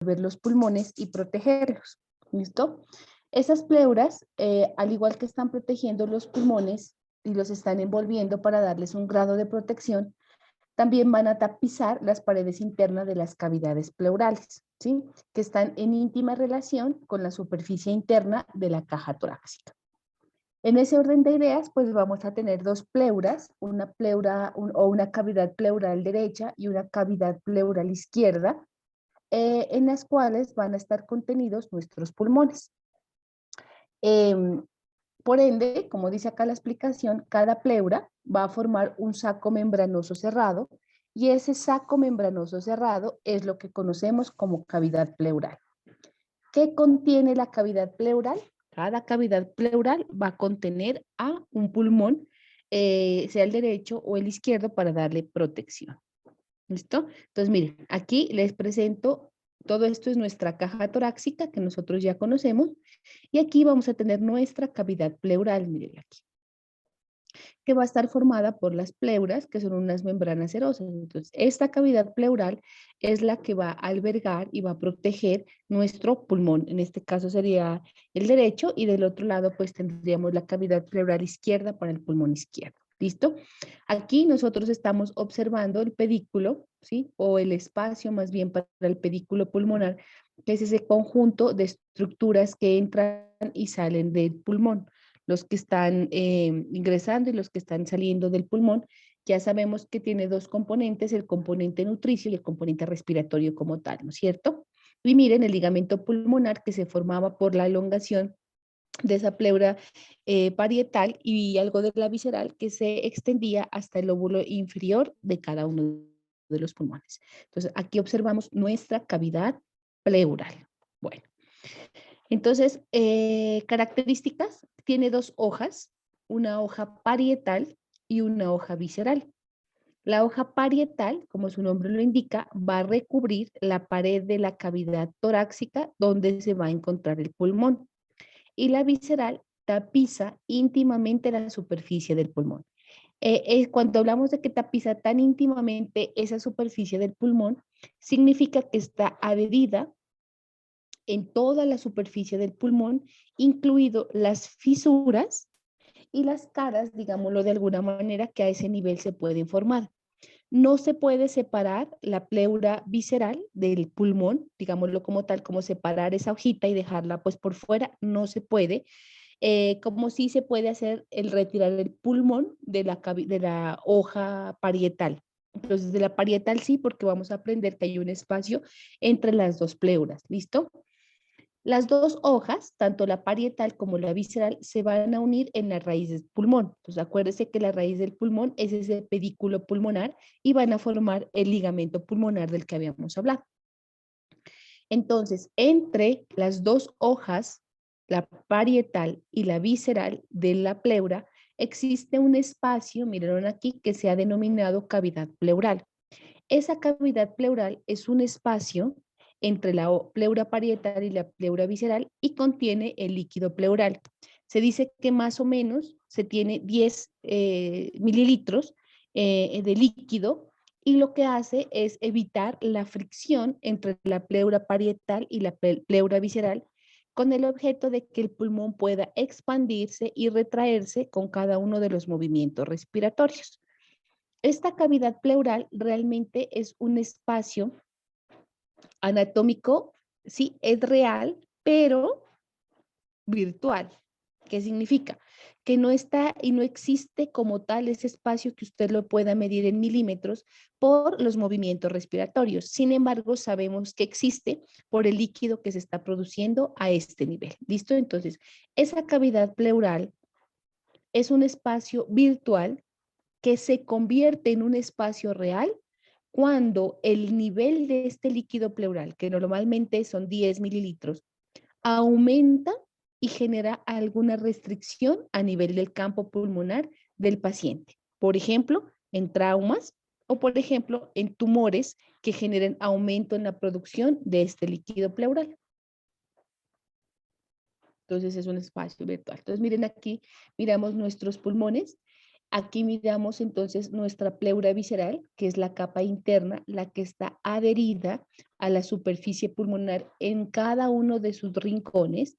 los pulmones y protegerlos. ¿Listo? Esas pleuras, al igual que están protegiendo los pulmones y los están envolviendo para darles un grado de protección, también van a tapizar las paredes internas de las cavidades pleurales, ¿sí? Que están en íntima relación con la superficie interna de la caja torácica. En ese orden de ideas, pues vamos a tener dos pleuras, una pleura o una cavidad pleural derecha y una cavidad pleural izquierda, en las cuales van a estar contenidos nuestros pulmones. Por ende, como dice acá la explicación, cada pleura va a formar un saco membranoso cerrado y ese saco membranoso cerrado es lo que conocemos como cavidad pleural. ¿Qué contiene la cavidad pleural? Cada cavidad pleural va a contener a un pulmón, sea el derecho o el izquierdo, para darle protección. ¿Listo? Entonces, miren, aquí les presento, todo esto es nuestra caja torácica que nosotros ya conocemos, y aquí vamos a tener nuestra cavidad pleural, miren aquí, que va a estar formada por las pleuras, que son unas membranas serosas. Entonces, esta cavidad pleural es la que va a albergar y va a proteger nuestro pulmón. En este caso sería el derecho, y del otro lado pues tendríamos la cavidad pleural izquierda para el pulmón izquierdo. ¿Listo? Aquí nosotros estamos observando el pedículo, ¿sí? O el espacio más bien para el pedículo pulmonar, que es ese conjunto de estructuras que entran y salen del pulmón. Los que están ingresando y los que están saliendo del pulmón, ya sabemos que tiene dos componentes, el componente nutricio y el componente respiratorio como tal, ¿no es cierto? Y miren el ligamento pulmonar que se formaba por la elongación de esa pleura parietal y algo de la visceral que se extendía hasta el lóbulo inferior de cada uno de los pulmones. Entonces, aquí observamos nuestra cavidad pleural. Bueno, entonces, características, tiene dos hojas, una hoja parietal y una hoja visceral. La hoja parietal, como su nombre lo indica, va a recubrir la pared de la cavidad torácica donde se va a encontrar el pulmón. Y la visceral tapiza íntimamente la superficie del pulmón. Cuando hablamos de que tapiza tan íntimamente esa superficie del pulmón, significa que está adherida en toda la superficie del pulmón, incluido las fisuras y las caras, digámoslo de alguna manera, que a ese nivel se pueden formar. No se puede separar la pleura visceral del pulmón, digámoslo como tal, como separar esa hojita y dejarla pues por fuera, no se puede, como sí se puede hacer el retirar el pulmón de la hoja parietal. Entonces, de la parietal sí, porque vamos a aprender que hay un espacio entre las dos pleuras, ¿listo? Las dos hojas, tanto la parietal como la visceral, se van a unir en la raíz del pulmón. Entonces, acuérdese que la raíz del pulmón es ese pedículo pulmonar y van a formar el ligamento pulmonar del que habíamos hablado. Entonces, entre las dos hojas, la parietal y la visceral de la pleura, existe un espacio, miren aquí, que se ha denominado cavidad pleural. Esa cavidad pleural es un espacio entre la pleura parietal y la pleura visceral y contiene el líquido pleural. Se dice que más o menos se tiene 10 mililitros de líquido, y lo que hace es evitar la fricción entre la pleura parietal y la pleura visceral, con el objeto de que el pulmón pueda expandirse y retraerse con cada uno de los movimientos respiratorios. Esta cavidad pleural realmente es un espacio anatómico, sí, es real, pero virtual. ¿Qué significa? Que no está y no existe como tal ese espacio que usted lo pueda medir en milímetros por los movimientos respiratorios. Sin embargo, sabemos que existe por el líquido que se está produciendo a este nivel. ¿Listo? Entonces, esa cavidad pleural es un espacio virtual que se convierte en un espacio real cuando el nivel de este líquido pleural, que normalmente son 10 mililitros, aumenta y genera alguna restricción a nivel del campo pulmonar del paciente. Por ejemplo, en traumas o, por ejemplo, en tumores que generen aumento en la producción de este líquido pleural. Entonces es un espacio virtual. Entonces miren aquí, miramos nuestros pulmones. Aquí miramos entonces nuestra pleura visceral, que es la capa interna, la que está adherida a la superficie pulmonar en cada uno de sus rincones.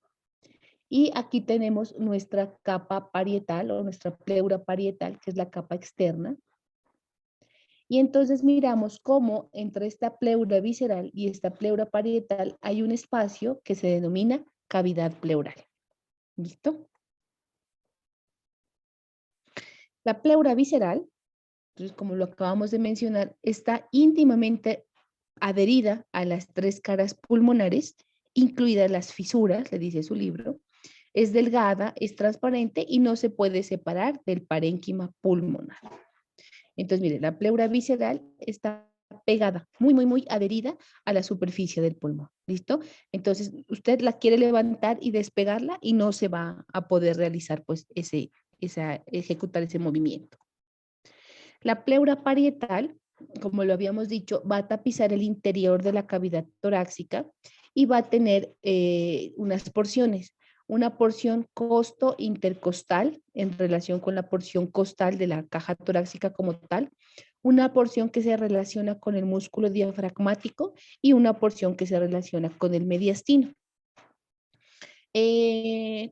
Y aquí tenemos nuestra capa parietal o nuestra pleura parietal, que es la capa externa. Y entonces miramos cómo entre esta pleura visceral y esta pleura parietal hay un espacio que se denomina cavidad pleural. ¿Listo? La pleura visceral, entonces como lo acabamos de mencionar, está íntimamente adherida a las tres caras pulmonares, incluidas las fisuras, le dice su libro. Es delgada, es transparente y no se puede separar del parénquima pulmonar. Entonces, mire, la pleura visceral está pegada, muy adherida a la superficie del pulmón. ¿Listo? Entonces, usted la quiere levantar y despegarla y no se va a poder realizar, pues, ejecutar ese movimiento. La pleura parietal, como lo habíamos dicho, va a tapizar el interior de la cavidad torácica y va a tener unas porciones. Una porción costo intercostal en relación con la porción costal de la caja torácica como tal, una porción que se relaciona con el músculo diafragmático y una porción que se relaciona con el mediastino.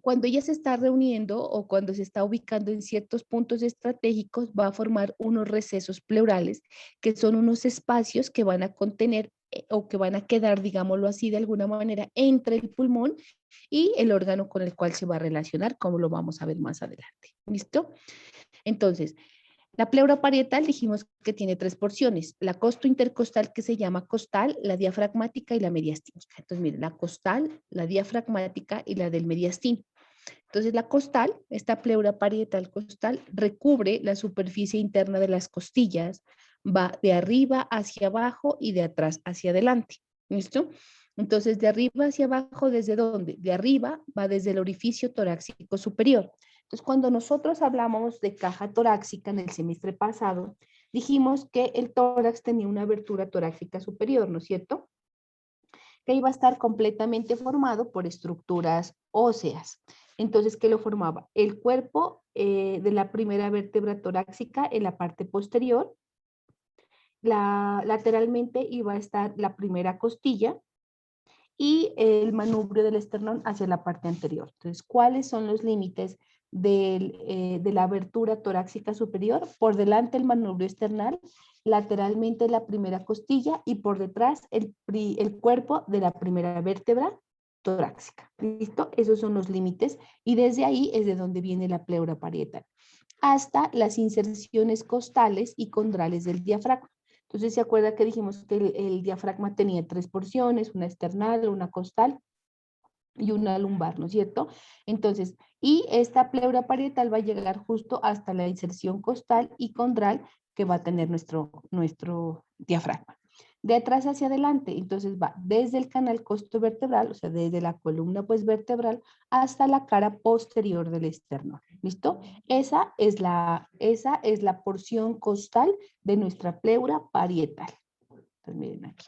Cuando ella se está reuniendo o cuando se está ubicando en ciertos puntos estratégicos, va a formar unos recesos pleurales, que son unos espacios que van a contener o que van a quedar, digámoslo así, de alguna manera, entre el pulmón y el órgano con el cual se va a relacionar, como lo vamos a ver más adelante. ¿Listo? Entonces, la pleura parietal dijimos que tiene tres porciones, la costo intercostal que se llama costal, la diafragmática y la mediastínica. Entonces, miren, la costal, la diafragmática y la del mediastino. Entonces, la costal, esta pleura parietal costal, recubre la superficie interna de las costillas, va de arriba hacia abajo y de atrás hacia adelante. ¿Listo? Entonces, de arriba hacia abajo, ¿desde dónde? De arriba va desde el orificio torácico superior. Entonces, cuando nosotros hablamos de caja torácica en el semestre pasado, dijimos que el tórax tenía una abertura torácica superior, ¿no es cierto? Que iba a estar completamente formado por estructuras óseas. Entonces, ¿qué lo formaba? El cuerpo de la primera vértebra torácica en la parte posterior, lateralmente iba a estar la primera costilla y el manubrio del esternón hacia la parte anterior. Entonces, ¿cuáles son los límites de la abertura torácica superior? Por delante el manubrio esternal, lateralmente la primera costilla y por detrás el cuerpo de la primera vértebra torácica. ¿Listo? Esos son los límites y desde ahí es de donde viene la pleura parietal, hasta las inserciones costales y condrales del diafragma. Entonces, ¿se acuerda que dijimos que el diafragma tenía tres porciones, una external, una costal y una lumbar, ¿no es cierto? Entonces, y esta pleura parietal va a llegar justo hasta la inserción costal y condral que va a tener nuestro diafragma. De atrás hacia adelante, entonces va desde el canal costovertebral, o sea, desde la columna pues vertebral hasta la cara posterior del esternón. ¿Listo? Esa es la porción costal de nuestra pleura parietal. Entonces, miren aquí.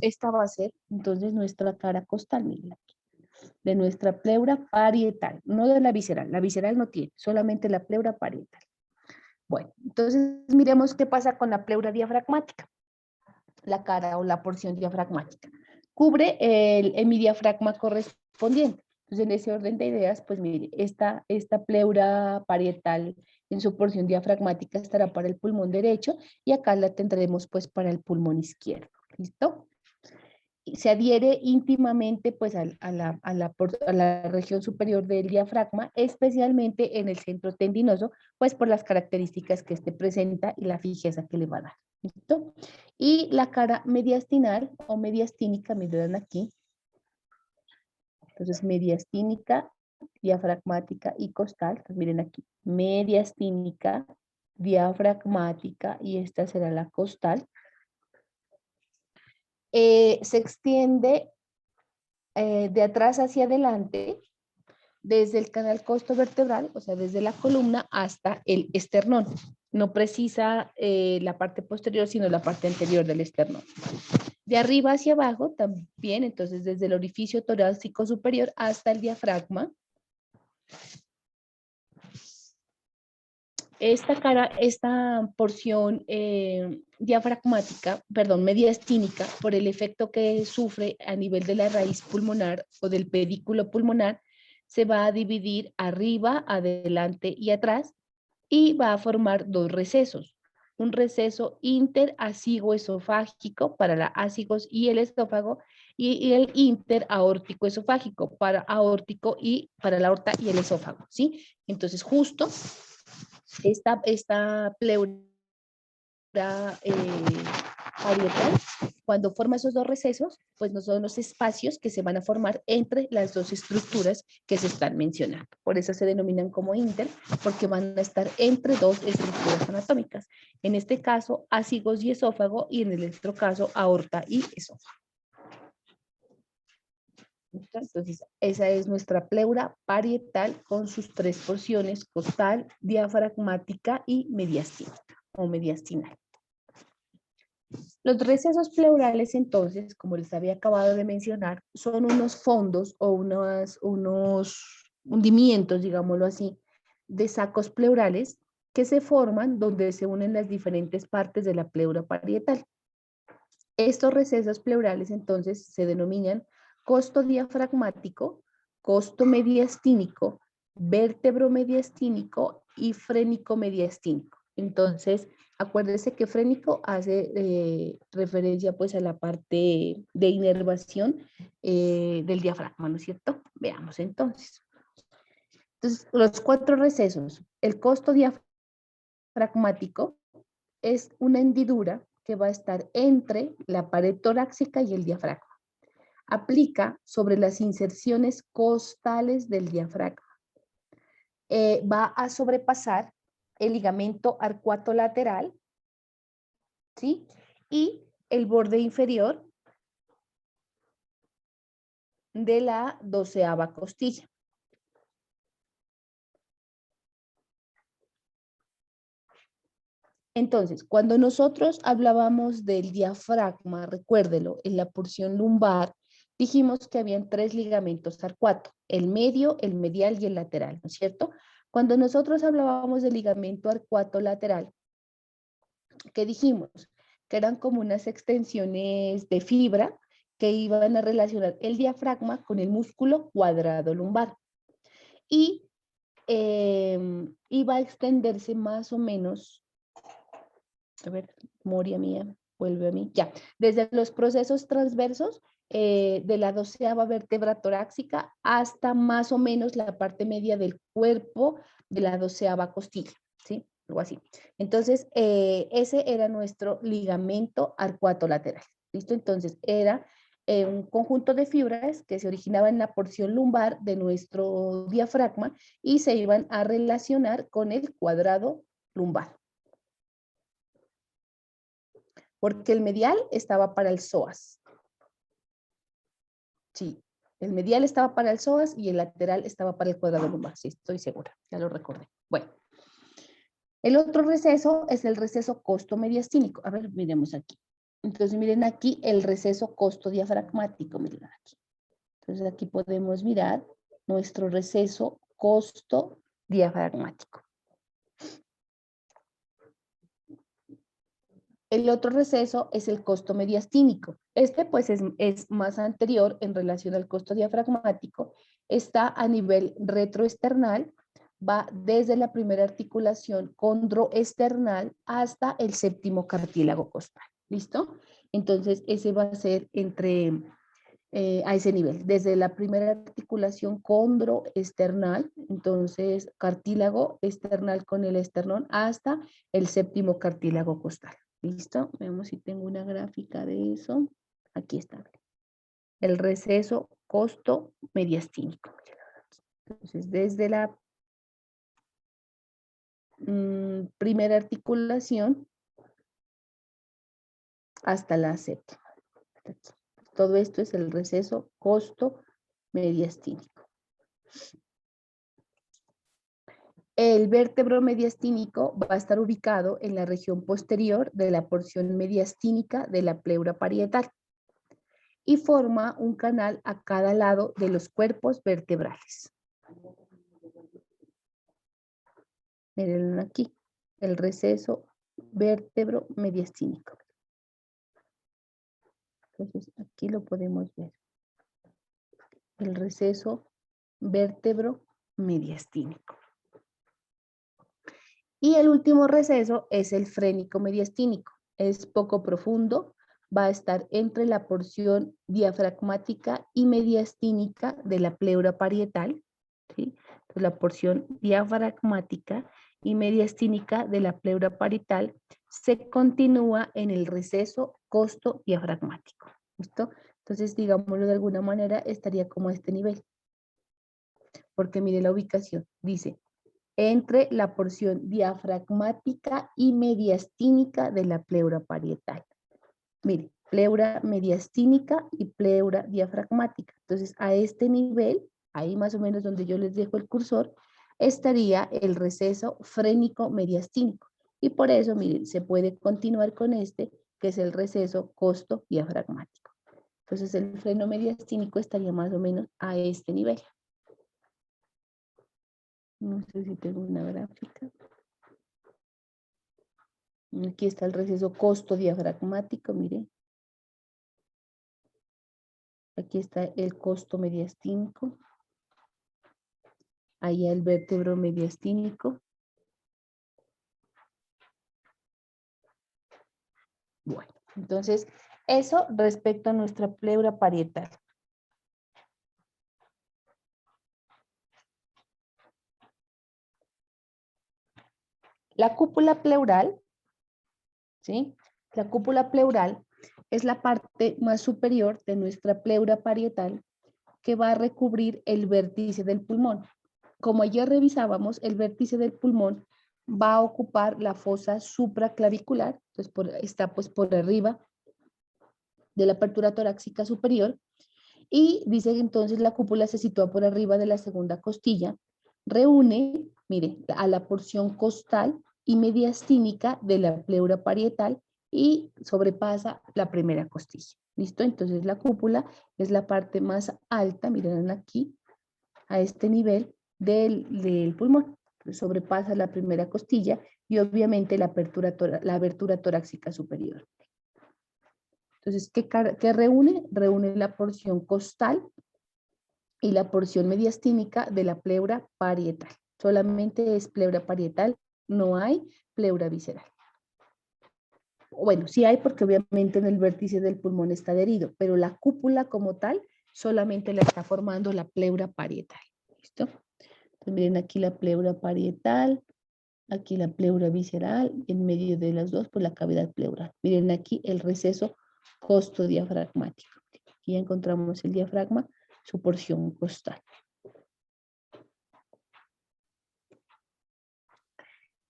Esta va a ser entonces nuestra cara costal, miren aquí, de nuestra pleura parietal, no de la visceral. La visceral no tiene, solamente la pleura parietal. Bueno, entonces miremos qué pasa con la pleura diafragmática, la cara o la porción diafragmática. Cubre el hemidiafragma correspondiente. Entonces, en ese orden de ideas, pues mire, esta pleura parietal en su porción diafragmática estará para el pulmón derecho y acá la tendremos pues para el pulmón izquierdo. ¿Listo? Se adhiere íntimamente pues a la región superior del diafragma, especialmente en el centro tendinoso, pues por las características que este presenta y la fijeza que le va a dar. ¿Listo? Y la cara mediastinal o mediastínica, me dan aquí. Entonces, mediastínica, diafragmática y costal. Entonces, miren aquí, mediastínica, diafragmática y esta será la costal. Se extiende de atrás hacia adelante, desde el canal costovertebral, o sea, desde la columna hasta el esternón. No precisa la parte posterior, sino la parte anterior del esternón. De arriba hacia abajo también, entonces desde el orificio torácico superior hasta el diafragma. esta porción diafragmática, perdón, mediastínica, por el efecto que sufre a nivel de la raíz pulmonar o del pedículo pulmonar, se va a dividir arriba, adelante y atrás y va a formar dos recesos. Un receso interasigoesofágico para la ásigos y el esófago y el interaórtico esofágico para aórtico y para la aorta y el esófago, ¿sí? Entonces justo esta pleura parietal, cuando forma esos dos recesos, pues no son los espacios que se van a formar entre las dos estructuras que se están mencionando. Por eso se denominan como inter, porque van a estar entre dos estructuras anatómicas. En este caso, ásigos y esófago, y en el otro caso, aorta y esófago. Entonces, esa es nuestra pleura parietal con sus tres porciones, costal, diafragmática y mediastínica o mediastinal. Los recesos pleurales, entonces, como les había acabado de mencionar, son unos fondos o unos hundimientos, digámoslo así, de sacos pleurales que se forman donde se unen las diferentes partes de la pleura parietal. Estos recesos pleurales, entonces, se denominan costo diafragmático, costo mediastínico, vértebro mediastínico y frénico mediastínico. Entonces, acuérdense que frénico hace referencia pues a la parte de inervación del diafragma, ¿no es cierto? Veamos entonces. Entonces, los cuatro recesos. El costo diafragmático es una hendidura que va a estar entre la pared torácica y el diafragma. Aplica sobre las inserciones costales del diafragma. Va a sobrepasar el ligamento arcuato lateral, ¿sí? Y el borde inferior de la 12ª costilla. Entonces, cuando nosotros hablábamos del diafragma, recuérdelo, en la porción lumbar, dijimos que habían tres ligamentos arcuato, el medio, el medial y el lateral, ¿no es cierto? Cuando nosotros hablábamos del ligamento arcuato lateral, ¿qué dijimos? Que eran como unas extensiones de fibra que iban a relacionar el diafragma con el músculo cuadrado lumbar. Y iba a extenderse más o menos, a ver, memoria mía, vuelve a mí, ya, desde los procesos transversos de la 12ª vértebra torácica hasta más o menos la parte media del cuerpo de la 12ª costilla, ¿sí? Algo así. Entonces, ese era nuestro ligamento arcuato lateral, ¿listo? Entonces, era un conjunto de fibras que se originaba en la porción lumbar de nuestro diafragma y se iban a relacionar con el cuadrado lumbar. Porque el medial estaba para el psoas. Sí, el medial estaba para el psoas y el lateral estaba para el cuadrado lumbar. Sí, estoy segura, ya lo recordé. Bueno, el otro receso es el receso costo mediastínico. A ver, miremos aquí. Entonces, miren aquí el receso costo diafragmático. Miren aquí. Entonces, aquí podemos mirar nuestro receso costo diafragmático. El otro receso es el costo mediastínico. Este pues es más anterior en relación al costo diafragmático. Está a nivel retroesternal, va desde la primera articulación condroesternal hasta el séptimo cartílago costal. ¿Listo? Entonces ese va a ser a ese nivel, desde la primera articulación condroesternal, entonces cartílago esternal con el esternón hasta el séptimo cartílago costal. ¿Listo? Veamos si tengo una gráfica de eso. Aquí está. El receso costo mediastínico. Entonces, desde la primera articulación hasta la séptima. Todo esto es el receso costo mediastínico. El vértebro mediastínico va a estar ubicado en la región posterior de la porción mediastínica de la pleura parietal y forma un canal a cada lado de los cuerpos vertebrales. Miren aquí. el receso vértebro mediastínico. Entonces, aquí lo podemos ver. El receso vértebro mediastínico. Y el último receso es el frénico mediastínico. Es poco profundo, va a estar entre la porción diafragmática y mediastínica de la pleura parietal, ¿sí? Entonces, la porción diafragmática y mediastínica de la pleura parietal se continúa en el receso costo diafragmático. ¿Listo? Entonces, digámoslo de alguna manera, estaría como a este nivel. Porque mire la ubicación, dice, entre la porción diafragmática y mediastínica de la pleura parietal. Mire, pleura mediastínica y pleura diafragmática. Entonces, a este nivel, ahí más o menos donde yo les dejo el cursor, estaría el receso frénico mediastínico. Y por eso, miren, se puede continuar con este, que es el receso costo diafragmático. Entonces, el freno mediastínico estaría más o menos a este nivel. No sé si tengo una gráfica. Aquí está el receso costo diafragmático, mire. Aquí está el costo mediastínico. Ahí el vértebro mediastínico. Bueno, entonces, eso respecto a nuestra pleura parietal. La cúpula pleural, ¿sí? La cúpula pleural es la parte más superior de nuestra pleura parietal que va a recubrir el vértice del pulmón. Como ayer revisábamos, el vértice del pulmón va a ocupar la fosa supraclavicular, entonces está pues por arriba de la apertura torácica superior, y dice que entonces la cúpula se sitúa por arriba de la segunda costilla, reúne, mire, a la porción costal y mediastínica de la pleura parietal y sobrepasa la primera costilla. ¿Listo? Entonces la cúpula es la parte más alta, miren aquí, a este nivel del pulmón. Sobrepasa la primera costilla y obviamente la abertura torácica superior. Entonces, ¿qué reúne? Reúne la porción costal y la porción mediastínica de la pleura parietal. Solamente es pleura parietal, no hay pleura visceral. Bueno, sí hay porque obviamente en el vértice del pulmón está adherido, pero la cúpula como tal solamente la está formando la pleura parietal. ¿Listo? Entonces, miren aquí la pleura parietal, aquí la pleura visceral, en medio de las dos, pues la cavidad pleural. Miren aquí el receso costo diafragmático. Aquí ya encontramos el diafragma, su porción costal.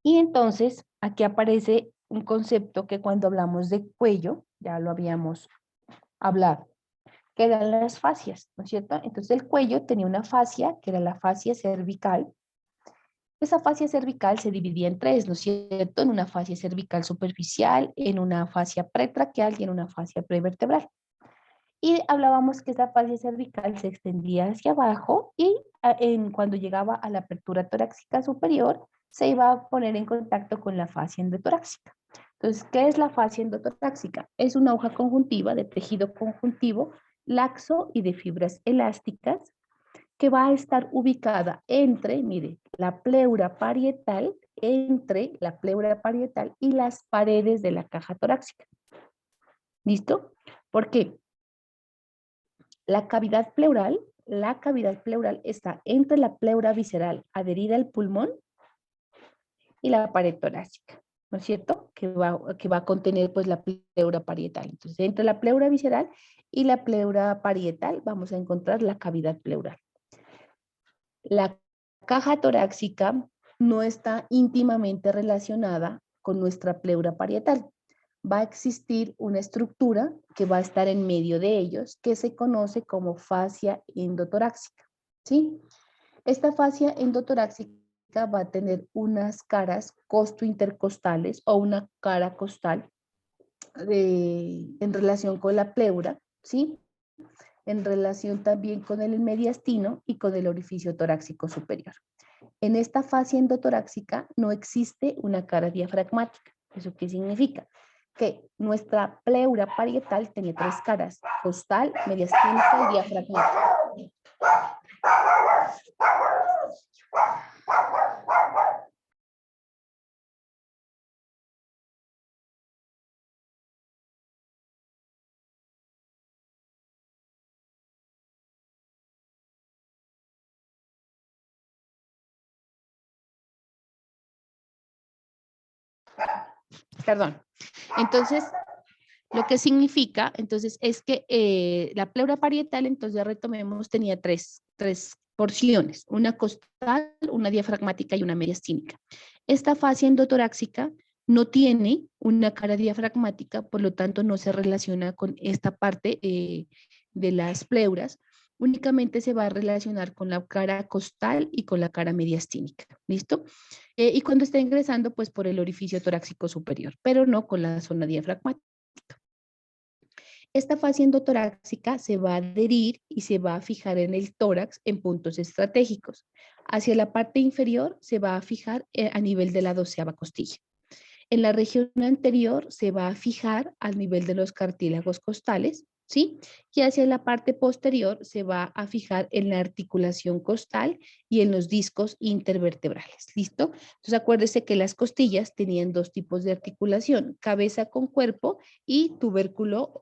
Y entonces aquí aparece un concepto que cuando hablamos de cuello, ya lo habíamos hablado, que eran las fascias, ¿no es cierto? Entonces el cuello tenía una fascia, que era la fascia cervical. Esa fascia cervical se dividía en tres, ¿no es cierto? En una fascia cervical superficial, en una fascia pretraqueal y en una fascia prevertebral. Y hablábamos que esa fascia cervical se extendía hacia abajo y cuando llegaba a la apertura torácica superior, se iba a poner en contacto con la fascia endotorácica. Entonces, ¿qué es la fascia endotorácica? Es una hoja conjuntiva de tejido conjuntivo laxo y de fibras elásticas que va a estar ubicada entre, mire, la pleura parietal, entre la pleura parietal y las paredes de la caja torácica. ¿Listo? ¿Por qué? La cavidad pleural está entre la pleura visceral adherida al pulmón y la pared torácica, ¿no es cierto? Que va a contener pues la pleura parietal. Entonces, entre la pleura visceral y la pleura parietal vamos a encontrar la cavidad pleural. La caja torácica no está íntimamente relacionada con nuestra pleura parietal. Va a existir una estructura que va a estar en medio de ellos, que se conoce como fascia endotorácica, ¿sí? Esta fascia endotorácica va a tener unas caras costointercostales o una cara costal en relación con la pleura, ¿sí? En relación también con el mediastino y con el orificio torácico superior. En esta fascia endotorácica no existe una cara diafragmática. ¿Eso qué significa? Que nuestra pleura parietal tiene tres caras: costal, mediastínica y diafragmática. Perdón. Entonces, lo que significa, entonces, es que la pleura parietal, entonces ya retomemos, tenía tres porciones: una costal, una diafragmática y una mediastínica. Esta fascia endotorácica no tiene una cara diafragmática, por lo tanto no se relaciona con esta parte de las pleuras, únicamente se va a relacionar con la cara costal y con la cara mediastínica. ¿Listo? Y cuando está ingresando, pues por el orificio torácico superior, pero no con la zona diafragmática. Esta fascia endotorácica se va a adherir y se va a fijar en el tórax en puntos estratégicos. Hacia la parte inferior se va a fijar a nivel de la 12ª costilla. En la región anterior se va a fijar al nivel de los cartílagos costales, ¿sí? Y hacia la parte posterior se va a fijar en la articulación costal y en los discos intervertebrales, ¿listo? Entonces acuérdese que las costillas tenían dos tipos de articulación: cabeza con cuerpo y tubérculo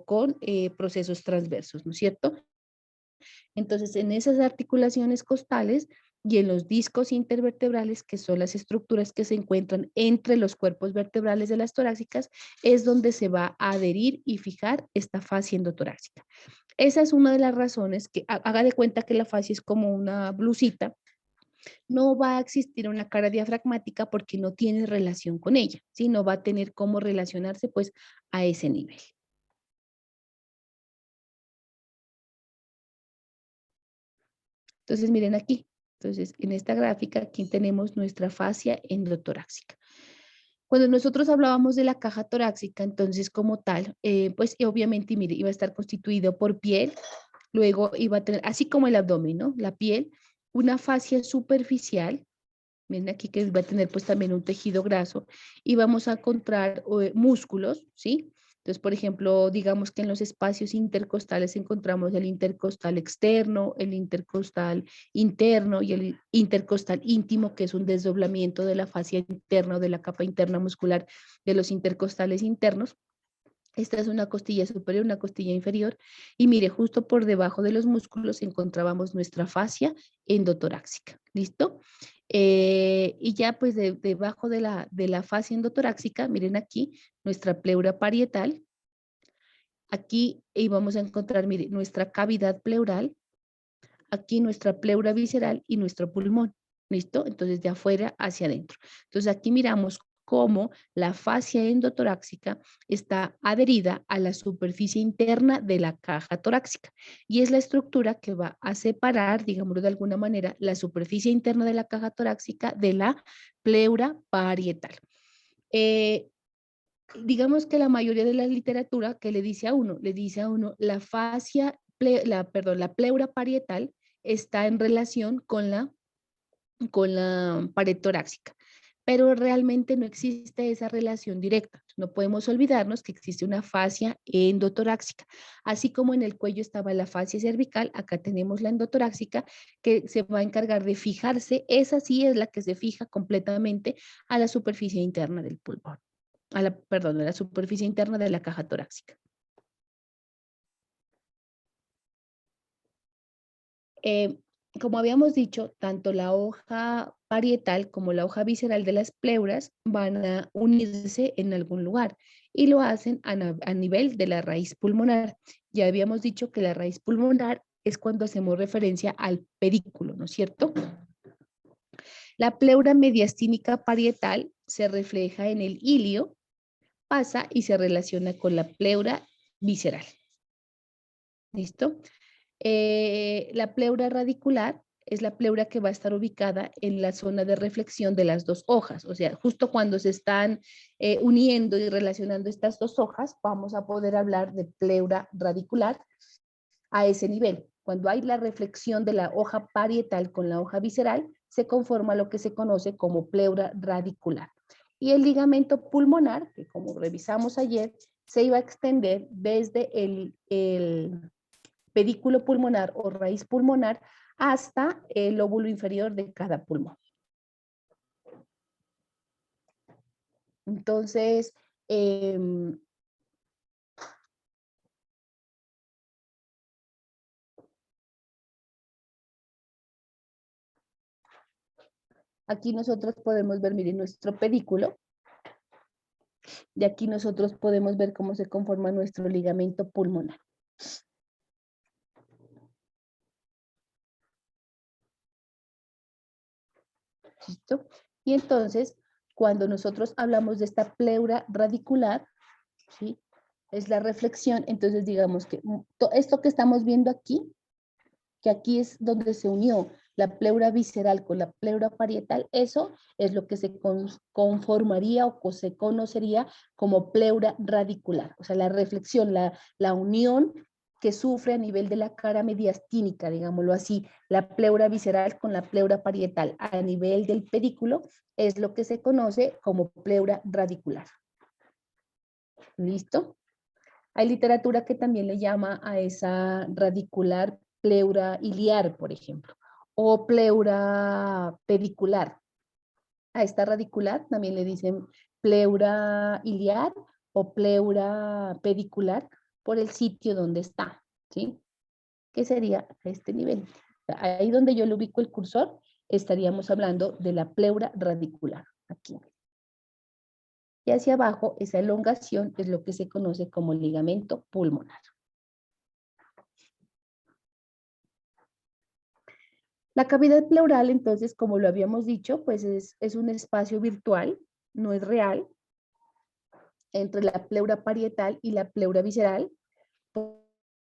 con procesos transversos, ¿no es cierto? Entonces, en esas articulaciones costales y en los discos intervertebrales, que son las estructuras que se encuentran entre los cuerpos vertebrales de las torácicas, es donde se va a adherir y fijar esta fascia endotorácica. Esa es una de las razones que haga de cuenta que la fascia es como una blusita. No va a existir una cara diafragmática porque no tiene relación con ella, ¿sí? No va a tener cómo relacionarse pues a ese nivel. Entonces, miren aquí. Entonces, en esta gráfica, aquí tenemos nuestra fascia endotorácica. Cuando nosotros hablábamos de la caja torácica, entonces como tal, pues obviamente, mire, iba a estar constituido por piel, luego iba a tener, así como el abdomen, ¿no? La piel, una fascia superficial, miren aquí que va a tener pues también un tejido graso, y vamos a encontrar músculos, ¿sí? Entonces, por ejemplo, digamos que en los espacios intercostales encontramos el intercostal externo, el intercostal interno y el intercostal íntimo, que es un desdoblamiento de la fascia interna o de la capa interna muscular de los intercostales internos. Esta es una costilla superior, una costilla inferior. Y mire, justo por debajo de los músculos encontrábamos nuestra fascia endotorácica. ¿Listo? Y ya pues debajo de la fascia endotorácica, miren aquí, nuestra pleura parietal. Aquí íbamos a encontrar, mire, nuestra cavidad pleural, aquí nuestra pleura visceral y nuestro pulmón. ¿Listo? Entonces de afuera hacia adentro. Entonces aquí miramos cómo la fascia endotorácica está adherida a la superficie interna de la caja torácica y es la estructura que va a separar, digámoslo de alguna manera, la superficie interna de la caja torácica de la pleura parietal. Eh, digamos que la mayoría de la literatura que le dice a uno la fascia, la pleura parietal está en relación con la pared torácica, pero realmente no existe esa relación directa. No podemos olvidarnos que existe una fascia endotorácica. Así como en el cuello estaba la fascia cervical, acá tenemos la endotorácica que se va a encargar de fijarse. Esa sí es la que se fija completamente a la superficie interna del pulmón, perdón, a la superficie interna de la caja torácica. Eh, como habíamos dicho, tanto la hoja parietal como la hoja visceral de las pleuras van a unirse en algún lugar y lo hacen a nivel de la raíz pulmonar. Ya habíamos dicho que la raíz pulmonar es cuando hacemos referencia al pedículo, ¿no es cierto? La pleura mediastínica parietal se refleja en el ilio, pasa y se relaciona con la pleura visceral. ¿Listo? La pleura radicular es la pleura que va a estar ubicada en la zona de reflexión de las dos hojas. O sea, justo cuando se están uniendo y relacionando estas dos hojas, vamos a poder hablar de pleura radicular a ese nivel. Cuando hay la reflexión de la hoja parietal con la hoja visceral, se conforma lo que se conoce como pleura radicular. Y el ligamento pulmonar, que como revisamos ayer, se iba a extender desde el pedículo pulmonar o raíz pulmonar hasta el lóbulo inferior de cada pulmón. Entonces, aquí nosotros podemos ver, miren, nuestro pedículo. Y aquí nosotros podemos ver cómo se conforma nuestro ligamento pulmonar. ¿Listo? Y entonces, cuando nosotros hablamos de esta pleura radicular, ¿sí? Es la reflexión, entonces digamos que esto que estamos viendo aquí, que aquí es donde se unió la pleura visceral con la pleura parietal, eso es lo que se conformaría o se conocería como pleura radicular, o sea, la reflexión, la unión que sufre a nivel de la cara mediastínica, digámoslo así, la pleura visceral con la pleura parietal a nivel del pedículo, es lo que se conoce como pleura radicular. ¿Listo? Hay literatura que también le llama a esa radicular pleura iliar, por ejemplo, o pleura pedicular. A esta radicular también le dicen pleura iliar o pleura pedicular por el sitio donde está, ¿sí? Que sería a este nivel. Ahí donde yo le ubico el cursor, estaríamos hablando de la pleura radicular, aquí. Y hacia abajo, esa elongación es lo que se conoce como ligamento pulmonar. La cavidad pleural, entonces, como lo habíamos dicho, pues es un espacio virtual, no es real, entre la pleura parietal y la pleura visceral.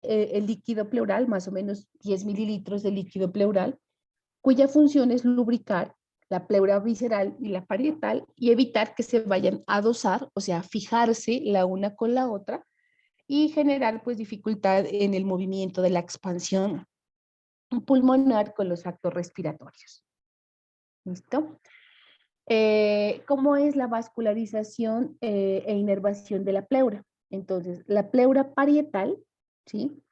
El líquido pleural, más o menos 10 mililitros de líquido pleural, cuya función es lubricar la pleura visceral y la parietal y evitar que se vayan a dosar, o sea, fijarse la una con la otra y generar pues dificultad en el movimiento de la expansión pulmonar con los actos respiratorios. ¿Listo? ¿Cómo es la vascularización e inervación de la pleura? Entonces, la pleura parietal, ¿sí?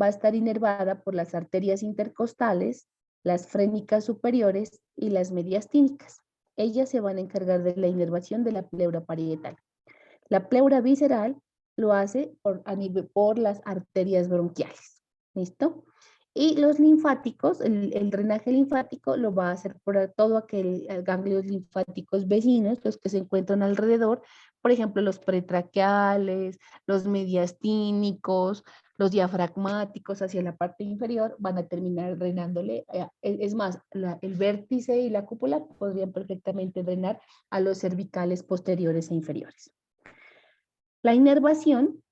Va a estar inervada por las arterias intercostales, las frénicas superiores y las mediastínicas. Ellas se van a encargar de la inervación de la pleura parietal. La pleura visceral lo hace por las arterias bronquiales. ¿Listo? Y los linfáticos, el drenaje linfático lo va a hacer por todo aquel ganglios linfáticos vecinos, los que se encuentran alrededor, por ejemplo, los pretraqueales, los mediastínicos, los diafragmáticos hacia la parte inferior, van a terminar drenándole. Es más, el vértice y la cúpula podrían perfectamente drenar a los cervicales posteriores e inferiores. La inervación,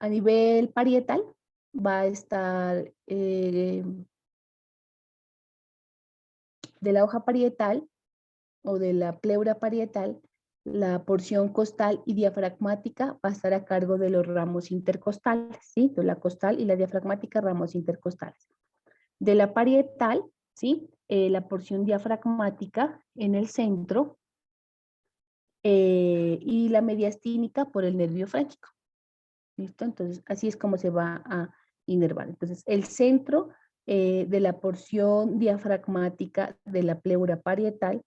a nivel parietal, va a estar de la hoja parietal o de la pleura parietal, la porción costal y diafragmática va a estar a cargo de los ramos intercostales, ¿sí? De la costal y la diafragmática, ramos intercostales. De la parietal, ¿sí? La porción diafragmática en el centro y la mediastínica por el nervio frénico. ¿Listo? Entonces, así es como se va a inervar. Entonces, el centro de la porción diafragmática de la pleura parietal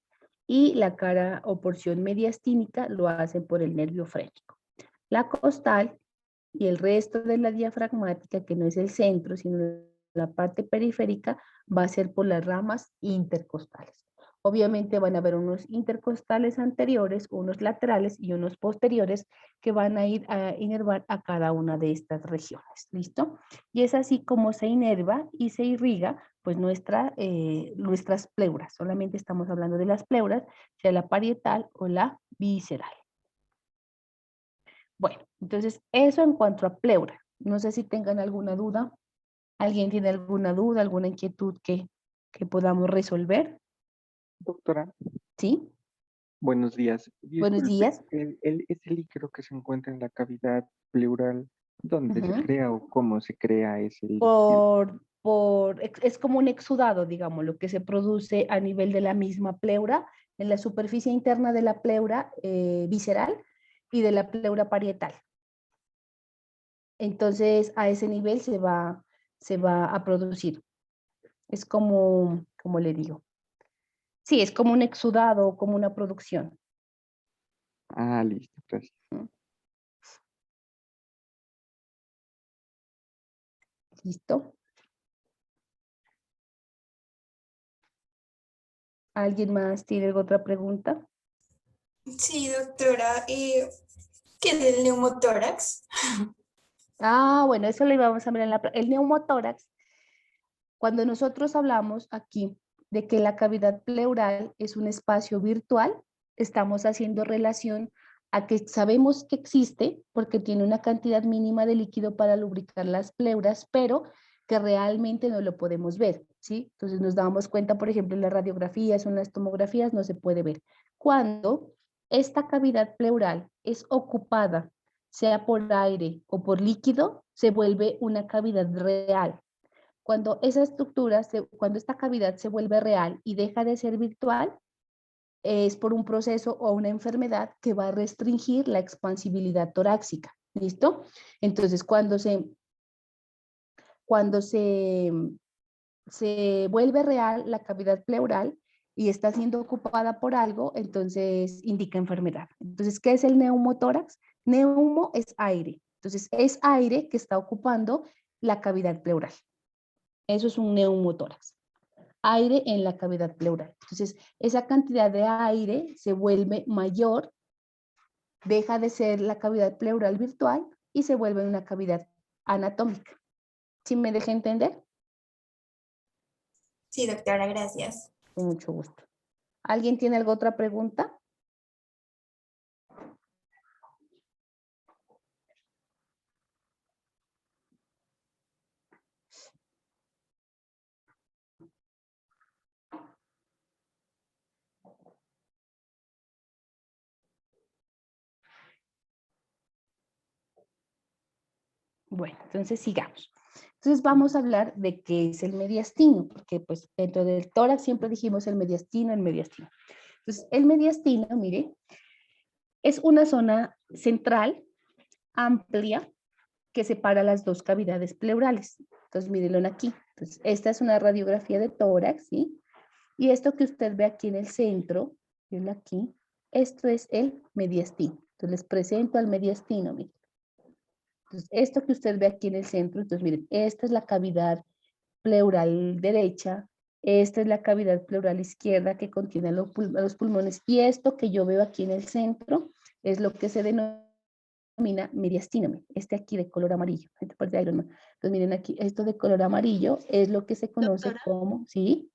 y la cara o porción mediastínica lo hacen por el nervio frénico. La costal y el resto de la diafragmática, que no es el centro, sino la parte periférica, va a ser por las ramas intercostales. Obviamente van a haber unos intercostales anteriores, unos laterales y unos posteriores que van a ir a inervar a cada una de estas regiones. ¿Listo? Y es así como se inerva y se irriga pues nuestras pleuras. Solamente estamos hablando de las pleuras, sea la parietal o la visceral. Bueno, entonces eso en cuanto a pleura. No sé si tengan alguna duda. ¿Alguien tiene alguna duda, alguna inquietud que podamos resolver? Doctora, ¿Sí? buenos días. Buenos Disculpe, días. ese líquido que se encuentra en la cavidad pleural, ¿dónde se Ujú. crea o cómo se crea ese líquido? es como un exudado, digamos, lo que se produce a nivel de la misma pleura, en la superficie interna de la pleura visceral y de la pleura parietal. Entonces, a ese nivel se va a producir. Es como le digo. Sí, es como un exudado, como una producción. Ah, listo, gracias. ¿Listo? ¿Alguien más tiene alguna otra pregunta? Sí, doctora, ¿qué es el neumotórax? Ah, bueno, eso lo íbamos a ver en el neumotórax. Cuando nosotros hablamos aquí de que la cavidad pleural es un espacio virtual, estamos haciendo relación a que sabemos que existe porque tiene una cantidad mínima de líquido para lubricar las pleuras, pero que realmente no lo podemos ver, ¿sí? Entonces nos damos cuenta, por ejemplo, en las radiografías o en las tomografías no se puede ver. Cuando esta cavidad pleural es ocupada, sea por aire o por líquido, se vuelve una cavidad real. Cuando esa estructura, cuando esta cavidad se vuelve real y deja de ser virtual, es por un proceso o una enfermedad que va a restringir la expansibilidad torácica. ¿Listo? Entonces, cuando se vuelve real la cavidad pleural y está siendo ocupada por algo, entonces indica enfermedad. Entonces, ¿qué es el neumotórax? Neumo es aire. Entonces, es aire que está ocupando la cavidad pleural. Eso es un neumotórax. Aire en la cavidad pleural. Entonces, esa cantidad de aire se vuelve mayor, deja de ser la cavidad pleural virtual y se vuelve una cavidad anatómica. ¿Sí me deja entender? Sí, doctora, gracias. Con mucho gusto. ¿Alguien tiene alguna otra pregunta? Bueno, entonces sigamos. Entonces vamos a hablar de qué es el mediastino, porque pues dentro del tórax siempre dijimos el mediastino, el mediastino. Entonces el mediastino, mire, es una zona central, amplia, que separa las dos cavidades pleurales. Entonces mírenlo aquí. Entonces esta es una radiografía de tórax, ¿sí? Y esto que usted ve aquí en el centro, mírenlo aquí, esto es el mediastino. Entonces les presento al mediastino, miren. Entonces, esto que usted ve aquí en el centro, entonces miren, esta es la cavidad pleural derecha, esta es la cavidad pleural izquierda que contiene los pulmones, y esto que yo veo aquí en el centro es lo que se denomina mediastino, este aquí de color amarillo. Entonces miren aquí, esto de color amarillo es lo que se conoce Doctora, como, ¿sí?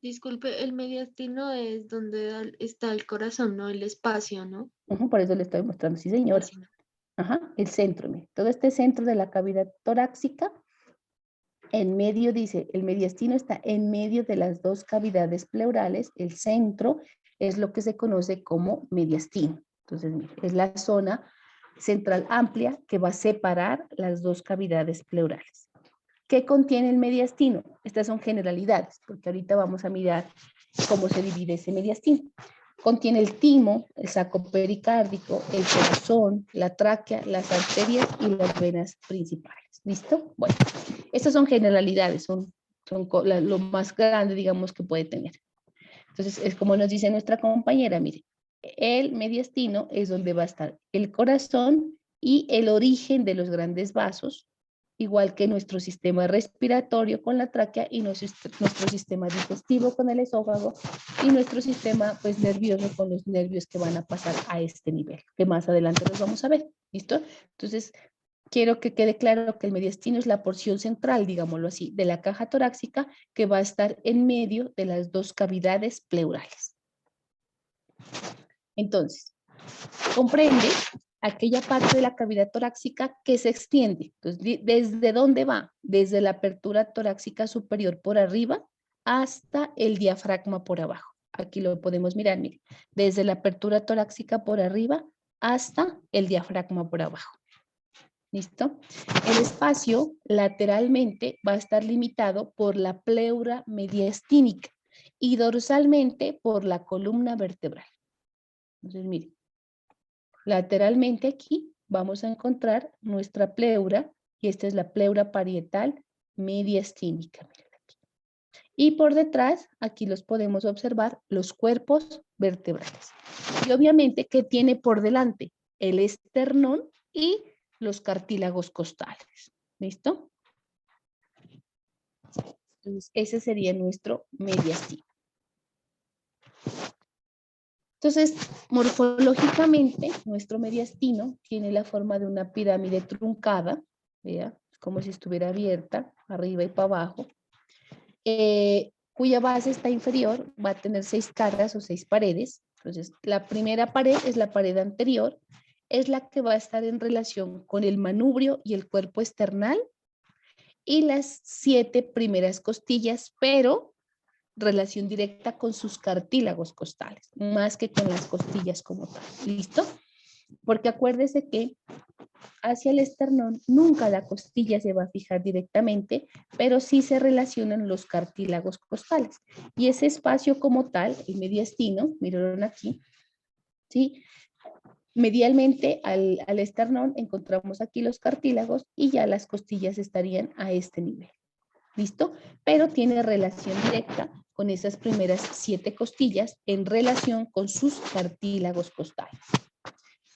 disculpe, el mediastino es donde está el corazón, no el espacio, ¿no? Por eso le estoy mostrando, sí señora. Así no. Ajá, el centro, mire. Todo este centro de la cavidad torácica, en medio, dice, el mediastino está en medio de las dos cavidades pleurales, el centro es lo que se conoce como mediastino. Entonces, mire, es la zona central amplia que va a separar las dos cavidades pleurales. ¿Qué contiene el mediastino? Estas son generalidades, porque ahorita vamos a mirar cómo se divide ese mediastino. Contiene el timo, el saco pericárdico, el corazón, la tráquea, las arterias y las venas principales. ¿Listo? Bueno, estas son generalidades, son lo más grande, digamos, que puede tener. Entonces, es como nos dice nuestra compañera, mire, el mediastino es donde va a estar el corazón y el origen de los grandes vasos, igual que nuestro sistema respiratorio con la tráquea y nuestro sistema digestivo con el esófago y nuestro sistema pues nervioso con los nervios que van a pasar a este nivel, que más adelante los vamos a ver, ¿listo? Entonces, quiero que quede claro que el mediastino es la porción central, digámoslo así, de la caja torácica que va a estar en medio de las dos cavidades pleurales. Entonces, comprende aquella parte de la cavidad torácica que se extiende. Entonces, ¿desde dónde va? Desde la apertura torácica superior por arriba hasta el diafragma por abajo. Aquí lo podemos mirar, mire, desde la apertura torácica por arriba hasta el diafragma por abajo. ¿Listo? El espacio lateralmente va a estar limitado por la pleura mediastínica y dorsalmente por la columna vertebral. Entonces, miren, lateralmente aquí vamos a encontrar nuestra pleura y esta es la pleura parietal mediastínica. Miren aquí. Y por detrás, aquí los podemos observar, los cuerpos vertebrales. Y obviamente, ¿qué tiene por delante? El esternón y los cartílagos costales. ¿Listo? Entonces, ese sería nuestro mediastino. Entonces, morfológicamente, nuestro mediastino tiene la forma de una pirámide truncada, ¿vea? Como si estuviera abierta, arriba y para abajo, cuya base está inferior, va a tener 6 caras o 6 paredes. Entonces, la primera pared es la pared anterior, es la que va a estar en relación con el manubrio y el cuerpo esternal y las 7 primeras costillas, pero relación directa con sus cartílagos costales, más que con las costillas como tal. ¿Listo? Porque acuérdese que hacia el esternón nunca la costilla se va a fijar directamente, pero sí se relacionan los cartílagos costales. Y ese espacio como tal, el mediastino, miraron aquí, ¿sí? Medialmente al esternón encontramos aquí los cartílagos y ya las costillas estarían a este nivel. ¿Listo? Pero tiene relación directa con esas primeras 7 costillas en relación con sus cartílagos costales.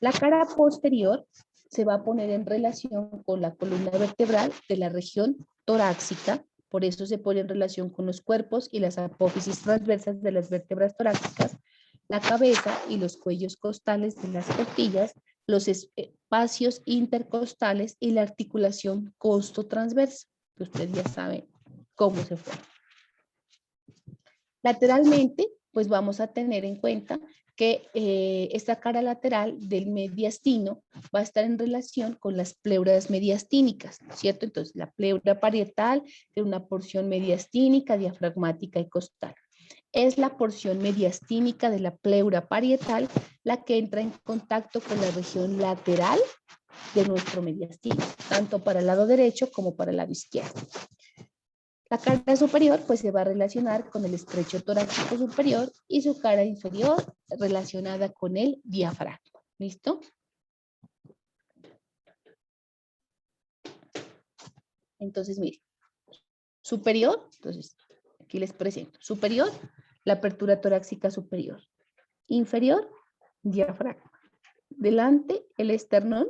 La cara posterior se va a poner en relación con la columna vertebral de la región torácica, por eso se pone en relación con los cuerpos y las apófisis transversas de las vértebras torácicas, la cabeza y los cuellos costales de las costillas, los espacios intercostales y la articulación costotransversa, que usted ya sabe cómo se forma. Lateralmente, pues vamos a tener en cuenta que esta cara lateral del mediastino va a estar en relación con las pleuras mediastínicas, ¿cierto? Entonces, la pleura parietal tiene una porción mediastínica, diafragmática y costal. Es la porción mediastínica de la pleura parietal la que entra en contacto con la región lateral de nuestro mediastino, tanto para el lado derecho como para el lado izquierdo. La cara superior pues se va a relacionar con el estrecho torácico superior y su cara inferior relacionada con el diafragma. ¿Listo? Entonces, mire, superior, entonces aquí les presento. Superior, la apertura torácica superior. Inferior, diafragma. Delante, el esternón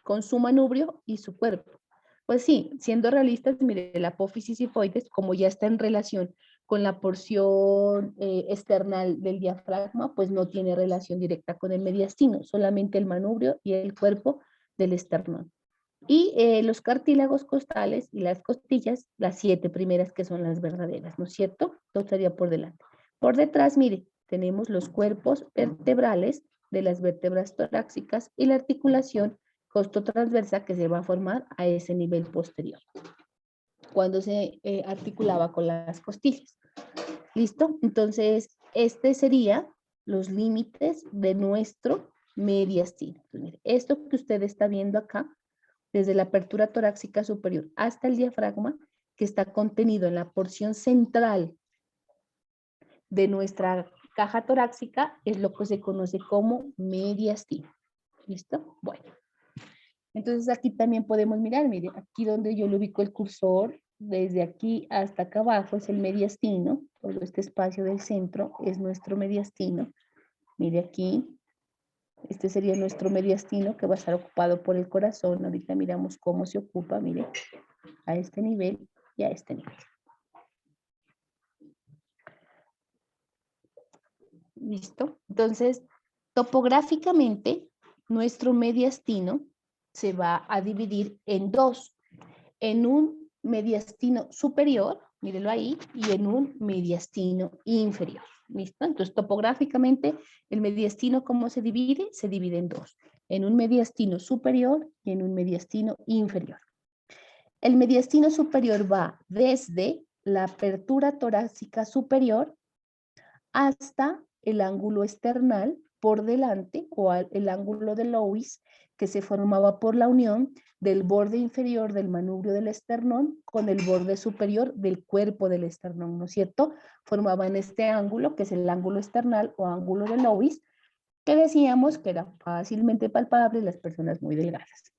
con su manubrio y su cuerpo. Pues sí, siendo realistas, mire, la apófisis sifoides, como ya está en relación con la porción external del diafragma, pues no tiene relación directa con el mediastino, solamente el manubrio y el cuerpo del esternón. Y los cartílagos costales y las costillas, las 7 primeras que son las verdaderas, ¿no es cierto? Todo estaría por delante. Por detrás, mire, tenemos los cuerpos vertebrales de las vértebras torácicas y la articulación costotransversa que se va a formar a ese nivel posterior, cuando se articulaba con las costillas. ¿Listo? Entonces, este sería los límites de nuestro mediastino. Entonces, esto que usted está viendo acá, desde la apertura torácica superior hasta el diafragma, que está contenido en la porción central de nuestra caja torácica, es lo que se conoce como mediastino. ¿Listo? Bueno. Entonces aquí también podemos mirar, mire, aquí donde yo le ubico el cursor, desde aquí hasta acá abajo es el mediastino, todo este espacio del centro es nuestro mediastino. Mire aquí, este sería nuestro mediastino que va a estar ocupado por el corazón. Ahorita miramos cómo se ocupa, mire, a este nivel y a este nivel. ¿Listo? Entonces, topográficamente, nuestro mediastino se va a dividir en dos, en un mediastino superior, mírelo ahí, y en un mediastino inferior. ¿Listo? Entonces, topográficamente, el mediastino, ¿cómo se divide? Se divide en dos, en un mediastino superior y en un mediastino inferior. El mediastino superior va desde la apertura torácica superior hasta el ángulo esternal por delante, o el ángulo de Lewis, que se formaba por la unión del borde inferior del manubrio del esternón con el borde superior del cuerpo del esternón, ¿no es cierto? Formaban este ángulo, que es el ángulo esternal o ángulo de Lewis, que decíamos que era fácilmente palpable en las personas muy delgadas.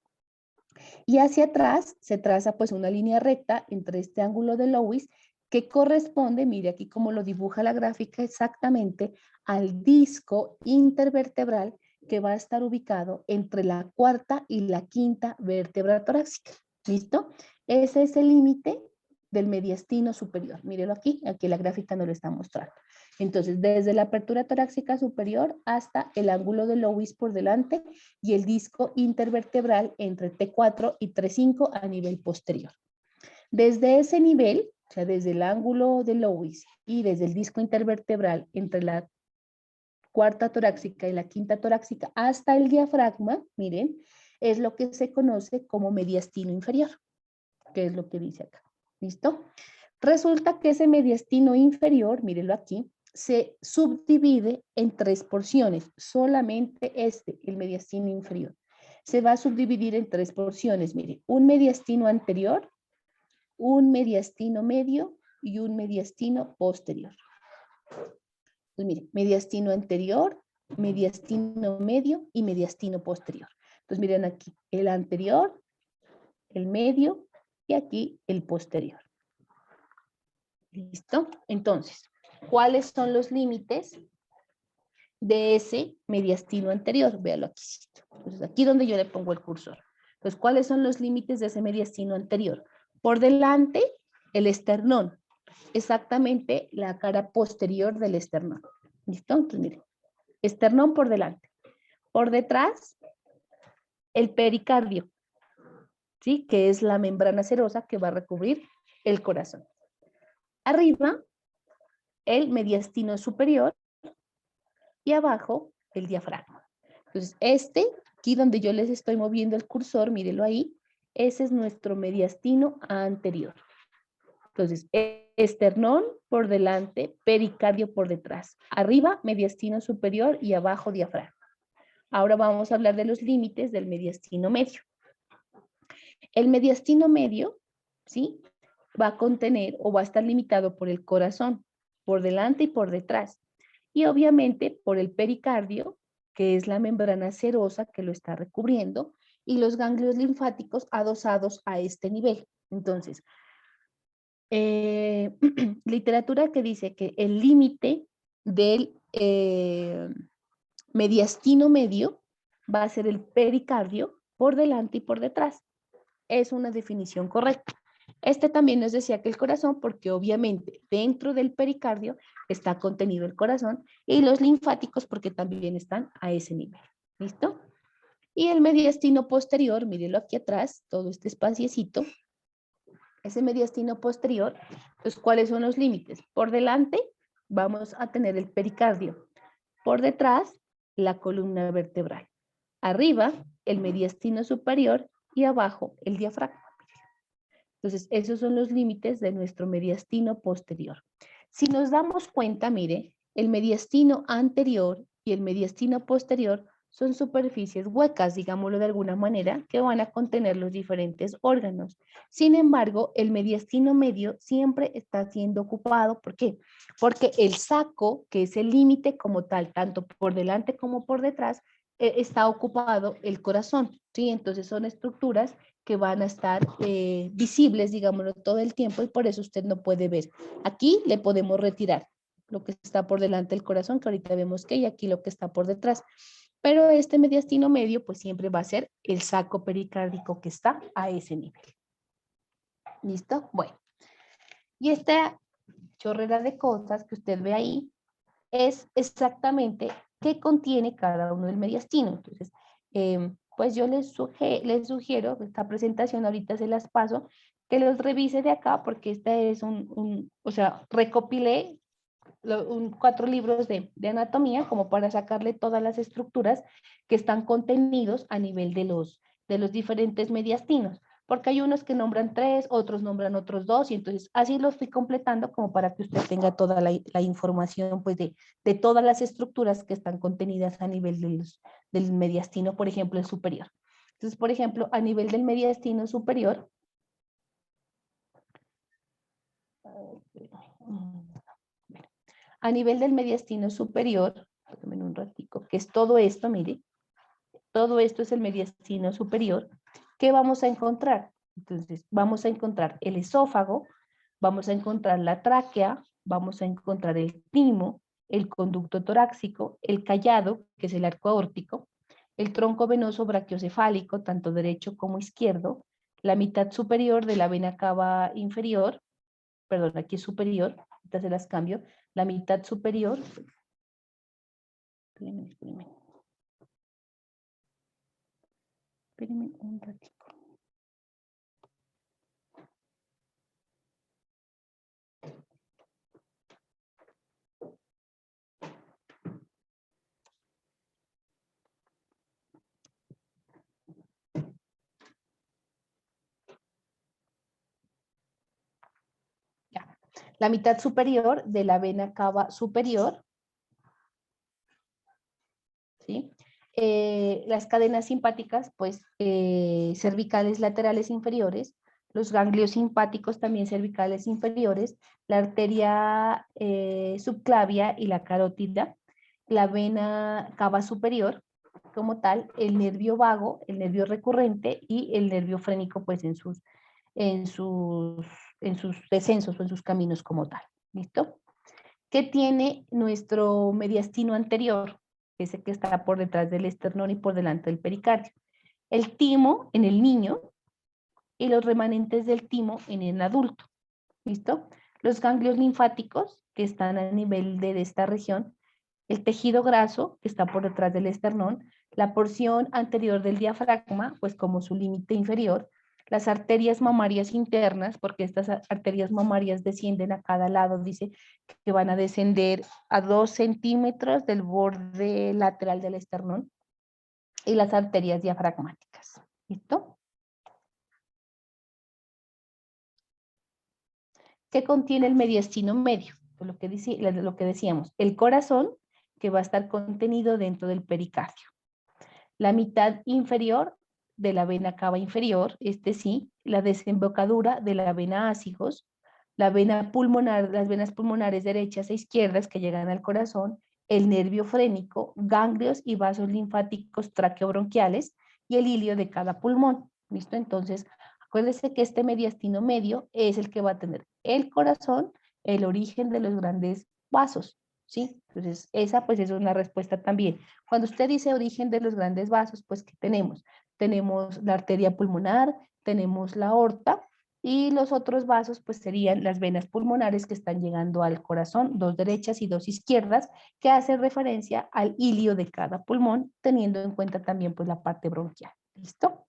Y hacia atrás se traza pues una línea recta entre este ángulo de Lewis que corresponde, mire aquí cómo lo dibuja la gráfica, exactamente al disco intervertebral que va a estar ubicado entre la cuarta y la quinta vértebra torácica. ¿Listo? Ese es el límite del mediastino superior. Mírelo aquí, aquí la gráfica nos lo está mostrando. Entonces, desde la apertura torácica superior hasta el ángulo de Lewis por delante y el disco intervertebral entre T4 y T5 a nivel posterior. Desde ese nivel, o sea, desde el ángulo de Lewis y desde el disco intervertebral entre la cuarta torácica y la quinta torácica hasta el diafragma, miren, es lo que se conoce como mediastino inferior, que es lo que dice acá. ¿Listo? Resulta que ese mediastino inferior, mírenlo aquí, se subdivide en 3 porciones, solamente el mediastino inferior. Se va a subdividir en 3 porciones, miren, un mediastino anterior, un mediastino medio y un mediastino posterior. Pues miren, mediastino anterior, mediastino medio y mediastino posterior. Entonces miren aquí, el anterior, el medio y aquí el posterior. ¿Listo? Entonces, ¿cuáles son los límites de ese mediastino anterior? Véalo aquí. Entonces, aquí donde yo le pongo el cursor. Entonces, ¿cuáles son los límites de ese mediastino anterior? Por delante, el esternón. Exactamente la cara posterior del esternón. ¿Listo? Entonces, miren. Esternón por delante. Por detrás, el pericardio. ¿Sí? Que es la membrana serosa que va a recubrir el corazón. Arriba, el mediastino superior y abajo el diafragma. Entonces, aquí donde yo les estoy moviendo el cursor, mírenlo ahí, ese es nuestro mediastino anterior. Entonces, esternón por delante, pericardio por detrás. Arriba, mediastino superior y abajo diafragma. Ahora vamos a hablar de los límites del mediastino medio. El mediastino medio, ¿sí? Va a contener o va a estar limitado por el corazón, por delante y por detrás. Y obviamente por el pericardio, que es la membrana serosa que lo está recubriendo, y los ganglios linfáticos adosados a este nivel. Entonces, literatura que dice que el límite del mediastino medio va a ser el pericardio por delante y por detrás. Es una definición correcta. También nos decía que el corazón, porque obviamente dentro del pericardio está contenido el corazón, y los linfáticos porque también están a ese nivel. ¿Listo? Y el mediastino posterior, mírenlo aquí atrás, todo este espaciecito, ese mediastino posterior, pues ¿cuáles son los límites? Por delante vamos a tener el pericardio, por detrás la columna vertebral, arriba el mediastino superior y abajo el diafragma. Entonces, esos son los límites de nuestro mediastino posterior. Si nos damos cuenta, mire, el mediastino anterior y el mediastino posterior son superficies huecas, digámoslo de alguna manera, que van a contener los diferentes órganos. Sin embargo, el mediastino medio siempre está siendo ocupado. ¿Por qué? Porque el saco, que es el límite como tal, tanto por delante como por detrás, está ocupado el corazón, ¿sí? Entonces son estructuras que van a estar visibles, digámoslo, todo el tiempo, y por eso usted no puede ver. Aquí le podemos retirar lo que está por delante del corazón, que ahorita vemos que, y aquí lo que está por detrás. Pero este mediastino medio, pues siempre va a ser el saco pericárdico que está a ese nivel. ¿Listo? Bueno. Y esta chorrera de cosas que usted ve ahí es exactamente qué contiene cada uno del mediastino. Entonces, pues yo les sugiero, esta presentación ahorita se las paso, que los revise de acá, porque este es o sea, recopilé 4 libros de anatomía como para sacarle todas las estructuras que están contenidos a nivel de los diferentes mediastinos. porque hay unos que nombran 3, otros nombran otros 2, y entonces así lo estoy completando como para que usted tenga toda la información pues de todas las estructuras que están contenidas a nivel del mediastino, por ejemplo, el superior. Entonces, por ejemplo, a nivel del mediastino superior, a nivel del mediastino superior, déjenme un ratico, que es todo esto, mire, todo esto es el mediastino superior. ¿Qué vamos a encontrar? Entonces, vamos a encontrar el esófago, vamos a encontrar la tráquea, vamos a encontrar el timo, el conducto torácico, el callado, que es el arco aórtico, el tronco venoso brachiocefálico, tanto derecho como izquierdo, la mitad superior de la vena cava inferior, perdón, aquí es superior, ahorita se las cambio, la mitad superior, espérenme un ratito. Ya. La mitad superior de la vena cava superior, ¿sí? Las cadenas simpáticas, pues cervicales laterales inferiores, los ganglios simpáticos también cervicales inferiores, la arteria subclavia y la carótida, la vena cava superior, como tal, el nervio vago, el nervio recurrente y el nervio frénico, pues en sus, en sus descensos o en sus caminos como tal. ¿Listo? ¿Qué tiene nuestro mediastino anterior? Ese que está por detrás del esternón y por delante del pericardio. El timo en el niño y los remanentes del timo en el adulto. ¿Listo? Los ganglios linfáticos que están a nivel de esta región, el tejido graso que está por detrás del esternón, la porción anterior del diafragma, pues como su límite inferior, las arterias mamarias internas, porque estas arterias mamarias descienden a cada lado, dice que van a descender a 2 centímetros del borde lateral del esternón, y las arterias diafragmáticas. ¿Listo? ¿Qué contiene el mediastino medio? Pues lo que decíamos, el corazón, que va a estar contenido dentro del pericardio. La mitad inferior de la vena cava inferior, sí, la desembocadura de la vena ácigos, la vena pulmonar, las venas pulmonares derechas e izquierdas que llegan al corazón, el nervio frénico, ganglios y vasos linfáticos traqueobronquiales y el hilio de cada pulmón. ¿Listo? Entonces, acuérdense que este mediastino medio es el que va a tener el corazón, el origen de los grandes vasos, ¿sí? Entonces, esa pues es una respuesta también. Cuando usted dice origen de los grandes vasos, pues ¿qué tenemos? Tenemos la arteria pulmonar, tenemos la aorta, y los otros vasos pues serían las venas pulmonares que están llegando al corazón, 2 derechas y 2 izquierdas, que hacen referencia al hilio de cada pulmón, teniendo en cuenta también pues la parte bronquial. ¿Listo?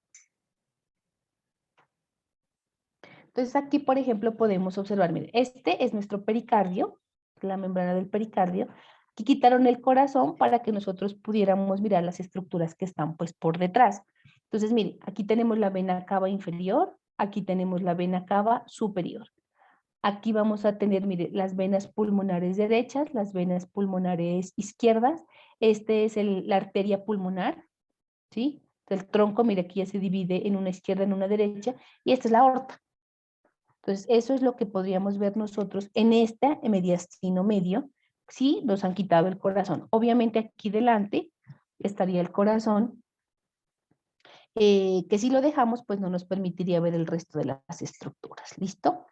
Entonces aquí, por ejemplo, podemos observar, miren, este es nuestro pericardio, la membrana del pericardio. Aquí quitaron el corazón para que nosotros pudiéramos mirar las estructuras que están pues por detrás. Entonces, miren, aquí tenemos la vena cava inferior, aquí tenemos la vena cava superior. Aquí vamos a tener, mire, las venas pulmonares derechas, las venas pulmonares izquierdas. Este es la arteria pulmonar, ¿sí? El tronco, mire, aquí ya se divide en una izquierda, en una derecha, y esta es la aorta. Entonces, eso es lo que podríamos ver nosotros en este mediastino medio, si nos han quitado el corazón. Obviamente aquí delante estaría el corazón, que si lo dejamos, pues no nos permitiría ver el resto de las estructuras. ¿Listo?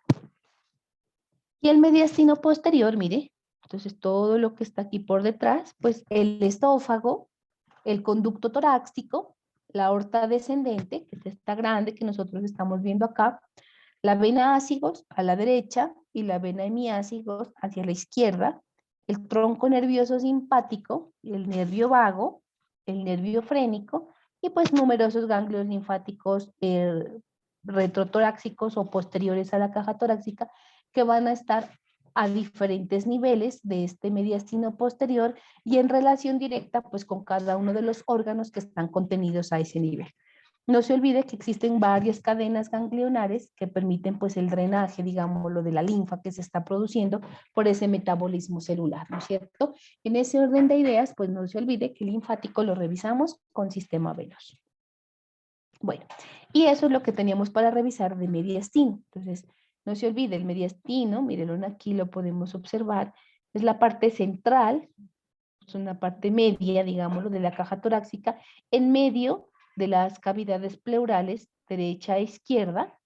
Y el mediastino posterior, mire, entonces todo lo que está aquí por detrás, pues el esófago, el conducto torácico, la aorta descendente, que es esta grande que nosotros estamos viendo acá, la vena ácigos a la derecha y la vena hemiácigos hacia la izquierda, el tronco nervioso simpático, el nervio vago, el nervio frénico y pues numerosos ganglios linfáticos retrotorácicos o posteriores a la caja torácica que van a estar a diferentes niveles de este mediastino posterior y en relación directa pues con cada uno de los órganos que están contenidos a ese nivel. No se olvide que existen varias cadenas ganglionares que permiten pues el drenaje, digamos, lo de la linfa que se está produciendo por ese metabolismo celular, ¿no es cierto? En ese orden de ideas, pues no se olvide que el linfático lo revisamos con sistema venoso. Bueno, y eso es lo que teníamos para revisar de mediastino. Entonces, no se olvide, el mediastino, mírenlo aquí, lo podemos observar, es la parte central, es una parte media, digámoslo, de la caja torácica, en medio de las cavidades pleurales derecha e izquierda,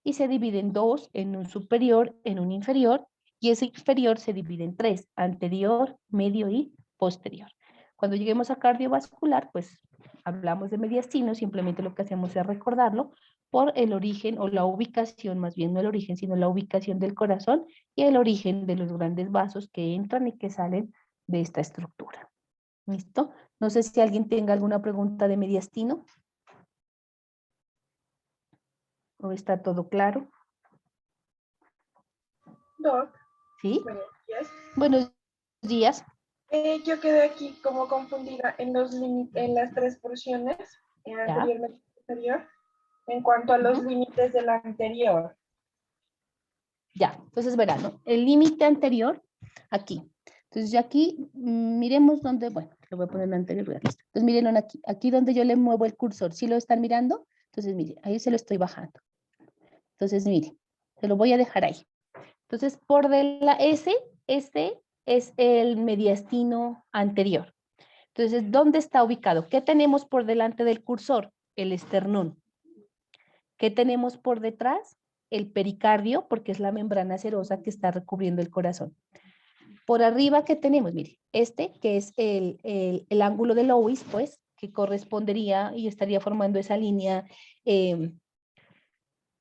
y se divide en dos, en un superior, en un inferior, y ese inferior se divide en tres, anterior, medio y posterior. Cuando lleguemos a cardiovascular, pues hablamos de mediastino, simplemente lo que hacemos es recordarlo por el origen o la ubicación, más bien no el origen, sino la ubicación del corazón y el origen de los grandes vasos que entran y que salen de esta estructura. ¿Listo? No sé si alguien tenga alguna pregunta de mediastino. ¿O está todo claro? Doc, ¿Sí? buenos días. Buenos días. Yo quedé aquí como confundida en en las tres porciones, Ya. anteriormente y posterior, en cuanto a los Ujú. límites de la anterior. Ya, entonces verán, ¿no? El límite anterior, aquí. Entonces ya aquí, miremos dónde, bueno, lo voy a poner en anterior, listo. Entonces miren aquí, aquí donde yo le muevo el cursor, ¿sí lo están mirando? Entonces mire, ahí se lo estoy bajando. Entonces mire, se lo voy a dejar ahí. Entonces por de la S, este es el mediastino anterior. Entonces, ¿dónde está ubicado? ¿Qué tenemos por delante del cursor? El esternón. ¿Qué tenemos por detrás? El pericardio, porque es la membrana serosa que está recubriendo el corazón. Por arriba, ¿qué tenemos? Mire, este que es el ángulo de Lewis, pues, que correspondería y estaría formando esa línea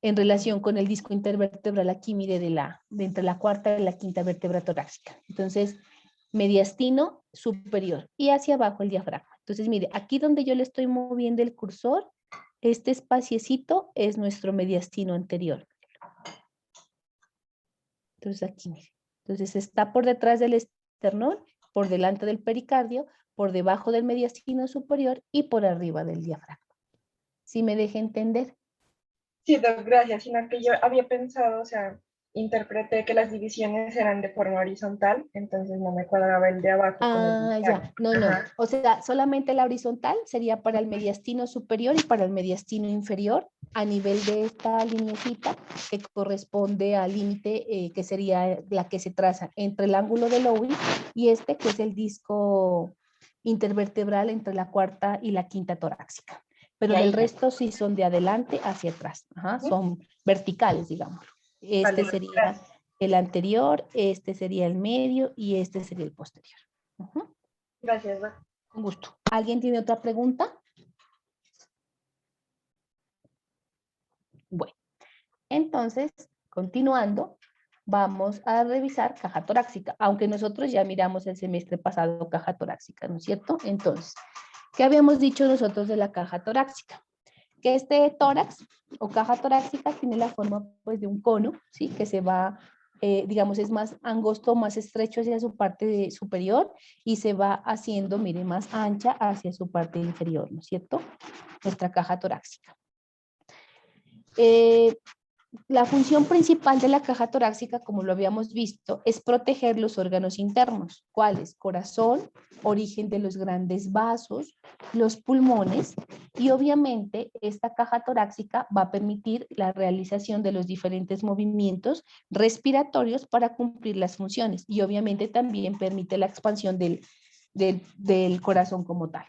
en relación con el disco intervertebral aquí, mire, de entre la cuarta y la quinta vértebra torácica. Entonces, mediastino superior y hacia abajo el diafragma. Entonces, mire, aquí donde yo le estoy moviendo el cursor, este espaciecito es nuestro mediastino anterior. Entonces, aquí, mire. Entonces, está por detrás del esternón, por delante del pericardio, por debajo del mediastino superior y por arriba del diafragma. ¿Sí me deja entender? Sí, Doc, gracias, sino que yo había pensado, o sea, interpreté que las divisiones eran de forma horizontal, entonces no me cuadraba el de abajo con el de Ya, arriba. no, no. Ajá. O sea, solamente la horizontal sería para el mediastino superior y para el mediastino inferior a nivel de esta lineecita que corresponde al límite que sería la que se traza entre el ángulo de Lewis y este que es el disco intervertebral entre la cuarta y la quinta torácica. Pero Y del ahí, resto sí son de adelante hacia atrás. Ajá, son verticales, digamos. Este vale, sería gracias. el anterior, este sería el medio y este sería el posterior. Ujú. Gracias, Doc. Con gusto. ¿Alguien tiene otra pregunta? Bueno, entonces, continuando, vamos a revisar caja torácica, aunque nosotros ya miramos el semestre pasado caja torácica, ¿no es cierto? Entonces, ¿qué habíamos dicho nosotros de la caja torácica? Que este tórax o caja torácica tiene la forma pues de un cono, ¿sí? Que se va, digamos, es más angosto, más estrecho hacia su parte superior y se va haciendo, mire, más ancha hacia su parte inferior, ¿no es cierto? Nuestra caja torácica. La función principal de la caja torácica, como lo habíamos visto, es proteger los órganos internos. ¿Cuáles? Corazón, origen de los grandes vasos, los pulmones y obviamente esta caja torácica va a permitir la realización de los diferentes movimientos respiratorios para cumplir las funciones y obviamente también permite la expansión del corazón como tal.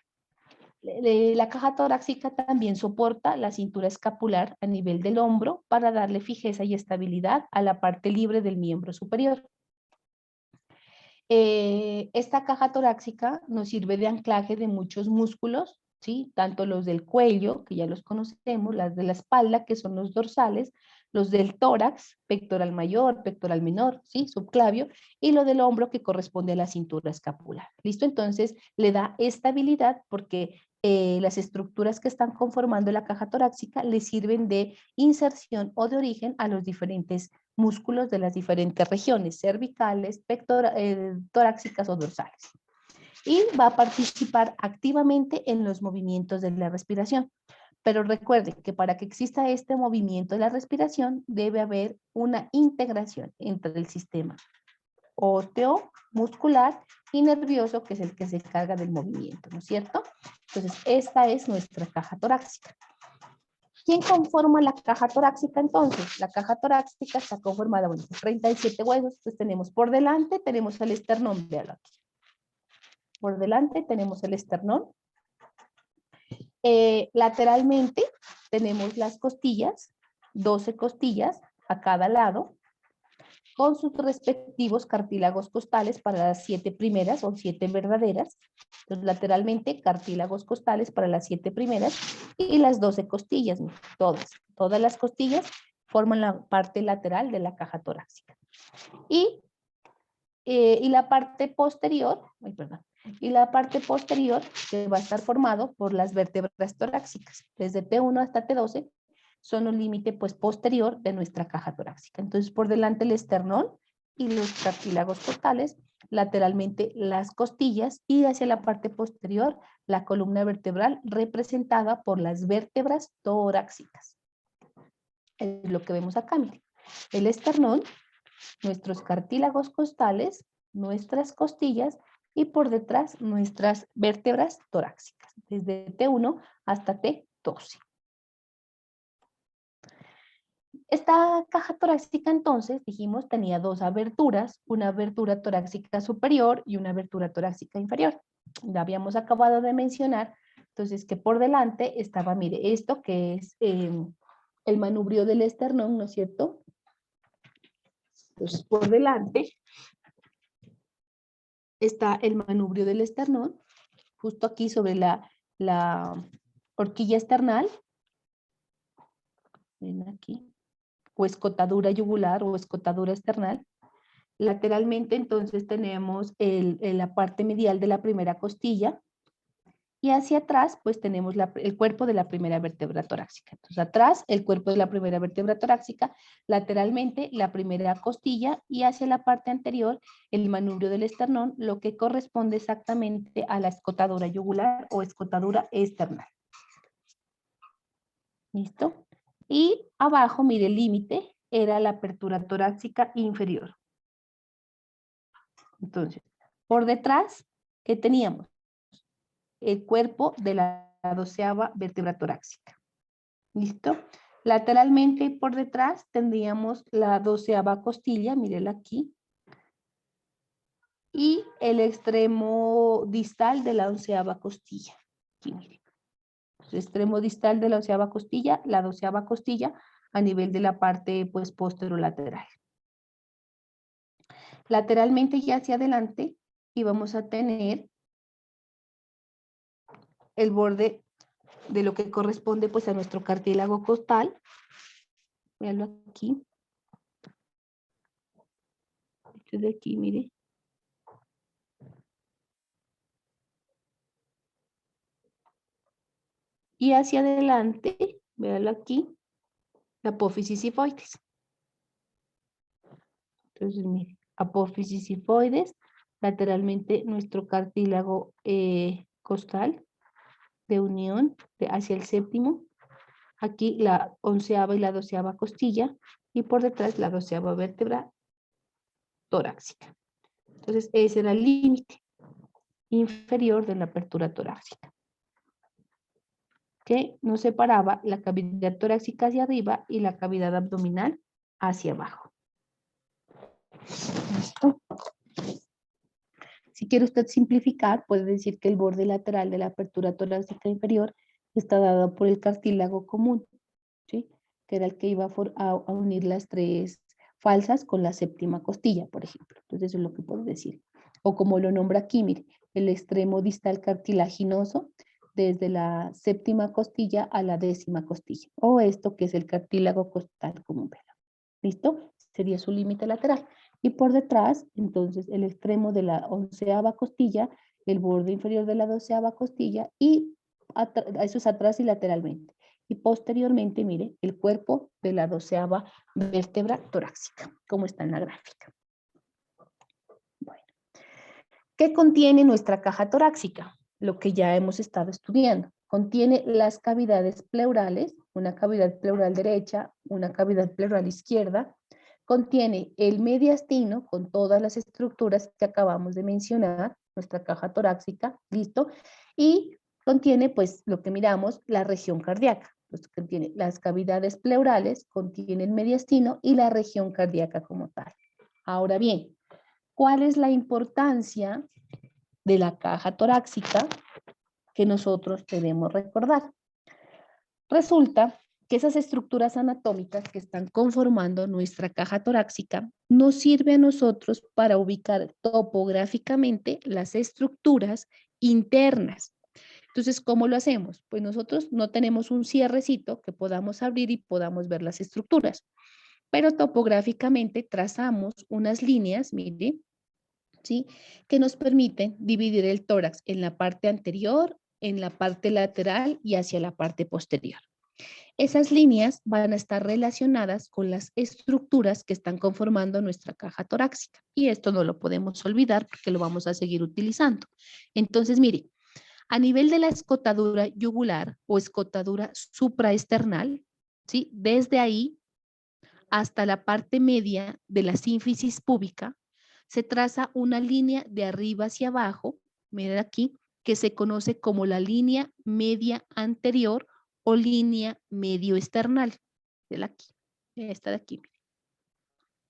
La caja torácica también soporta la cintura escapular a nivel del hombro para darle fijeza y estabilidad a la parte libre del miembro superior. Esta caja torácica nos sirve de anclaje de muchos músculos, ¿sí? Tanto los del cuello, que ya los conocemos, las de la espalda, que son los dorsales, los del tórax, pectoral mayor, pectoral menor, ¿sí? Subclavio, y lo del hombro que corresponde a la cintura escapular. ¿Listo? Entonces le da estabilidad porque las estructuras que están conformando la caja torácica le sirven de inserción o de origen a los diferentes músculos de las diferentes regiones, cervicales, torácicas o dorsales. y va a participar activamente en los movimientos de la respiración. Pero recuerde que para que exista este movimiento de la respiración debe haber una integración entre el sistema óseo, muscular y nervioso, que es el que se encarga del movimiento, ¿no es cierto? Entonces, esta es nuestra caja torácica. ¿Quién conforma la caja torácica entonces? La caja torácica está conformada, bueno, por 37 huesos. Entonces tenemos por delante, tenemos el esternón, véalo aquí. Por delante tenemos el esternón. Lateralmente tenemos las costillas, 12 costillas a cada lado, con sus respectivos cartílagos costales para las 7 primeras o 7 verdaderas. Entonces, lateralmente, cartílagos costales para las 7 primeras y las 12 costillas, todas las costillas forman la parte lateral de la caja torácica. Y la parte posterior, y la parte posterior que va a estar formado por las vértebras torácicas, desde T1 hasta T12, son un límite pues posterior de nuestra caja torácica. Entonces, por delante el esternón y los cartílagos costales, lateralmente las costillas y hacia la parte posterior la columna vertebral representada por las vértebras torácicas. Es lo que vemos acá, miren. El esternón, nuestros cartílagos costales, nuestras costillas y por detrás nuestras vértebras torácicas, desde T1 hasta T12. Esta caja torácica entonces, dijimos, tenía dos aberturas, una abertura torácica superior y una abertura torácica inferior. Ya habíamos acabado de mencionar, entonces, que por delante estaba, mire, esto que es el manubrio del esternón, ¿no es cierto? Entonces, por delante está el manubrio del esternón, justo aquí sobre la horquilla esternal. Ven aquí. O escotadura yugular o escotadura esternal. Lateralmente entonces tenemos la parte medial de la primera costilla y hacia atrás pues tenemos el cuerpo de la primera vértebra torácica. Entonces atrás el cuerpo de la primera vértebra torácica, lateralmente la primera costilla y hacia la parte anterior el manubrio del esternón, lo que corresponde exactamente a la escotadura yugular o escotadura esternal. ¿Listo? Y abajo, mire, el límite era la apertura torácica inferior. Entonces, por detrás, ¿qué teníamos? El cuerpo de la 12ª vértebra torácica. ¿Listo? Lateralmente y por detrás tendríamos la 12ª costilla, mírela aquí. Y el extremo distal de la 11ª costilla. Aquí, mire. El extremo distal de la 11ª costilla, la 12ª costilla a nivel de la parte pues posterolateral. Lateralmente y hacia adelante y vamos a tener el borde de lo que corresponde pues a nuestro cartílago costal. Véanlo aquí. Este de aquí, mire. Y hacia adelante, véanlo aquí, la apófisis sifoides. Entonces, mire, apófisis sifoides, lateralmente nuestro cartílago costal de unión hacia el séptimo. Aquí la 11ª y la 12ª costilla y por detrás la 12ª vértebra torácica. Entonces, ese era el límite inferior de la apertura torácica, que nos separaba la cavidad torácica hacia arriba y la cavidad abdominal hacia abajo. ¿Listo? Si quiere usted simplificar, puede decir que el borde lateral de la apertura torácica inferior está dado por el cartílago común, ¿sí? Que era el que iba a unir las 3 falsas con la 7ª costilla, por ejemplo. Entonces eso es lo que puedo decir. O como lo nombra aquí, mire, el extremo distal cartilaginoso desde la 7ª costilla a la 10ª costilla. O esto que es el cartílago costal común. ¿Listo? Sería su límite lateral. Y por detrás, entonces, el extremo de la 11ª costilla, el borde inferior de la 12ª costilla y eso es atrás y lateralmente. Y posteriormente, mire, el cuerpo de la 12ª vértebra torácica, como está en la gráfica. Bueno. ¿Qué contiene nuestra caja torácica? Lo que ya hemos estado estudiando. Contiene las cavidades pleurales, una cavidad pleural derecha, una cavidad pleural izquierda. Contiene el mediastino con todas las estructuras que acabamos de mencionar, nuestra caja torácica, ¿listo? Y contiene, pues, lo que miramos, la región cardíaca. Pues, contiene las cavidades pleurales, contiene el mediastino y la región cardíaca como tal. Ahora bien, ¿cuál es la importancia de la caja torácica que nosotros debemos recordar? Resulta que esas estructuras anatómicas que están conformando nuestra caja torácica nos sirve a nosotros para ubicar topográficamente las estructuras internas. Entonces, ¿cómo lo hacemos? Pues nosotros no tenemos un cierrecito que podamos abrir y podamos ver las estructuras, pero topográficamente trazamos unas líneas, mire, ¿sí? Que nos permiten dividir el tórax en la parte anterior, en la parte lateral y hacia la parte posterior. Esas líneas van a estar relacionadas con las estructuras que están conformando nuestra caja torácica. Y esto no lo podemos olvidar porque lo vamos a seguir utilizando. Entonces, mire, a nivel de la escotadura yugular o escotadura supraesternal, ¿sí? Desde ahí hasta la parte media de la sínfisis púbica, se traza una línea de arriba hacia abajo, miren aquí, que se conoce como la línea media anterior o línea medio external. De aquí, esta de aquí.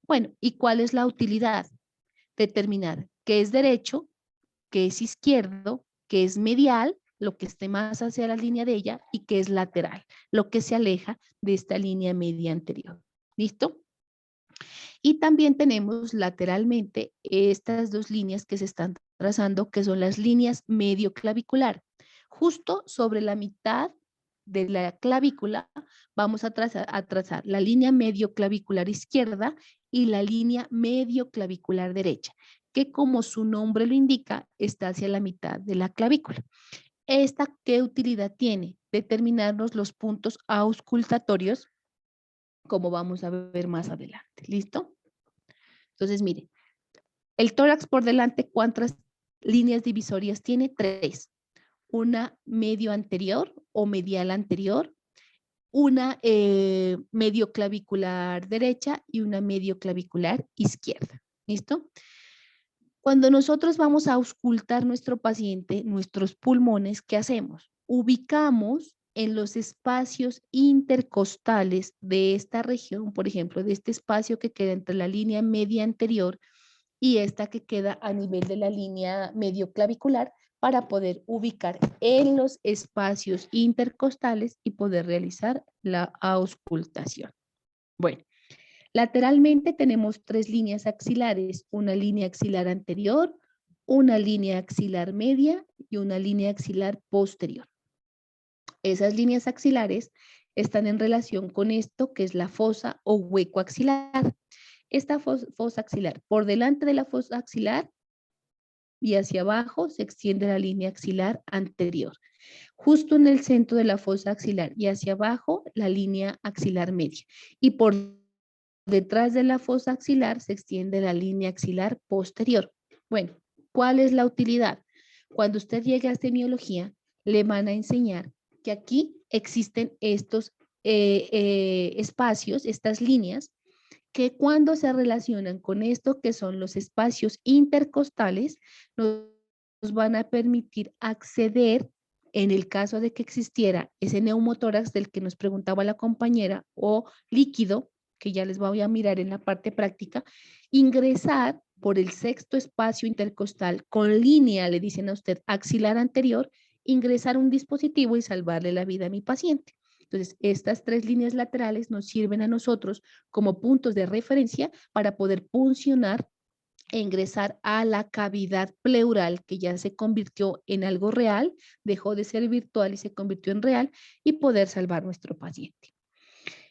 Bueno, ¿y cuál es la utilidad? Determinar qué es derecho, qué es izquierdo, qué es medial, lo que esté más hacia la línea de ella, y qué es lateral, lo que se aleja de esta línea media anterior. ¿Listo? Y también tenemos lateralmente estas dos líneas que se están trazando, que son las líneas medio clavicular. Justo sobre la mitad de la clavícula vamos a trazar la línea medio clavicular izquierda y la línea medio clavicular derecha, que como su nombre lo indica, está hacia la mitad de la clavícula. ¿Esta qué utilidad tiene? Determinarnos los puntos auscultatorios, como vamos a ver más adelante. ¿Listo? Entonces, mire, el tórax por delante, ¿cuántas líneas divisorias tiene? 3. Una medio anterior o medial anterior, una medio clavicular derecha y una medio clavicular izquierda. ¿Listo? Cuando nosotros vamos a auscultar nuestro paciente, nuestros pulmones, ¿qué hacemos? Ubicamos en los espacios intercostales de esta región, por ejemplo, de este espacio que queda entre la línea media anterior y esta que queda a nivel de la línea medio clavicular, para poder ubicar en los espacios intercostales y poder realizar la auscultación. Bueno, lateralmente tenemos 3 líneas axilares, una línea axilar anterior, una línea axilar media y una línea axilar posterior. Esas líneas axilares están en relación con esto que es la fosa o hueco axilar. Esta fosa axilar, por delante de la fosa axilar y hacia abajo se extiende la línea axilar anterior. Justo en el centro de la fosa axilar y hacia abajo la línea axilar media. Y por detrás de la fosa axilar se extiende la línea axilar posterior. Bueno, ¿cuál es la utilidad? Cuando usted llegue a semiología, le van a enseñar que aquí existen estos espacios, estas líneas, que cuando se relacionan con esto que son los espacios intercostales, nos van a permitir acceder, en el caso de que existiera ese neumotórax del que nos preguntaba la compañera, o líquido, que ya les voy a mirar en la parte práctica, ingresar por el sexto espacio intercostal con línea, le dicen a usted, axilar anterior, ingresar un dispositivo y salvarle la vida a mi paciente. Entonces, estas 3 líneas laterales nos sirven a nosotros como puntos de referencia para poder puncionar e ingresar a la cavidad pleural, que ya se convirtió en algo real, dejó de ser virtual y se convirtió en real, y poder salvar nuestro paciente.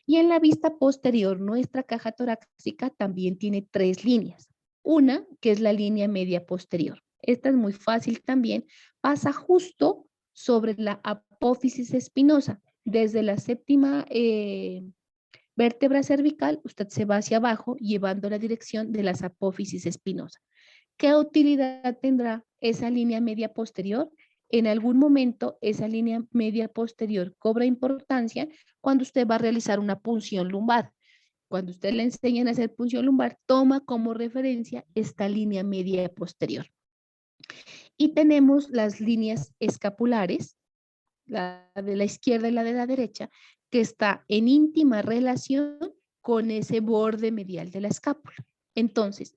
Y en la vista posterior, nuestra caja torácica también tiene 3 líneas. Una, que es la línea media posterior. Esta es muy fácil también, pasa justo sobre la apófisis espinosa. Desde la séptima vértebra cervical, usted se va hacia abajo llevando la dirección de las apófisis espinosa. ¿Qué utilidad tendrá esa línea media posterior. En algún momento esa línea media posterior cobra importancia cuando usted va a realizar una punción lumbar. Cuando usted le enseñan a hacer punción lumbar, toma como referencia esta línea media posterior. Y tenemos las líneas escapulares, la de la izquierda y la de la derecha, que está en íntima relación con ese borde medial de la escápula. Entonces,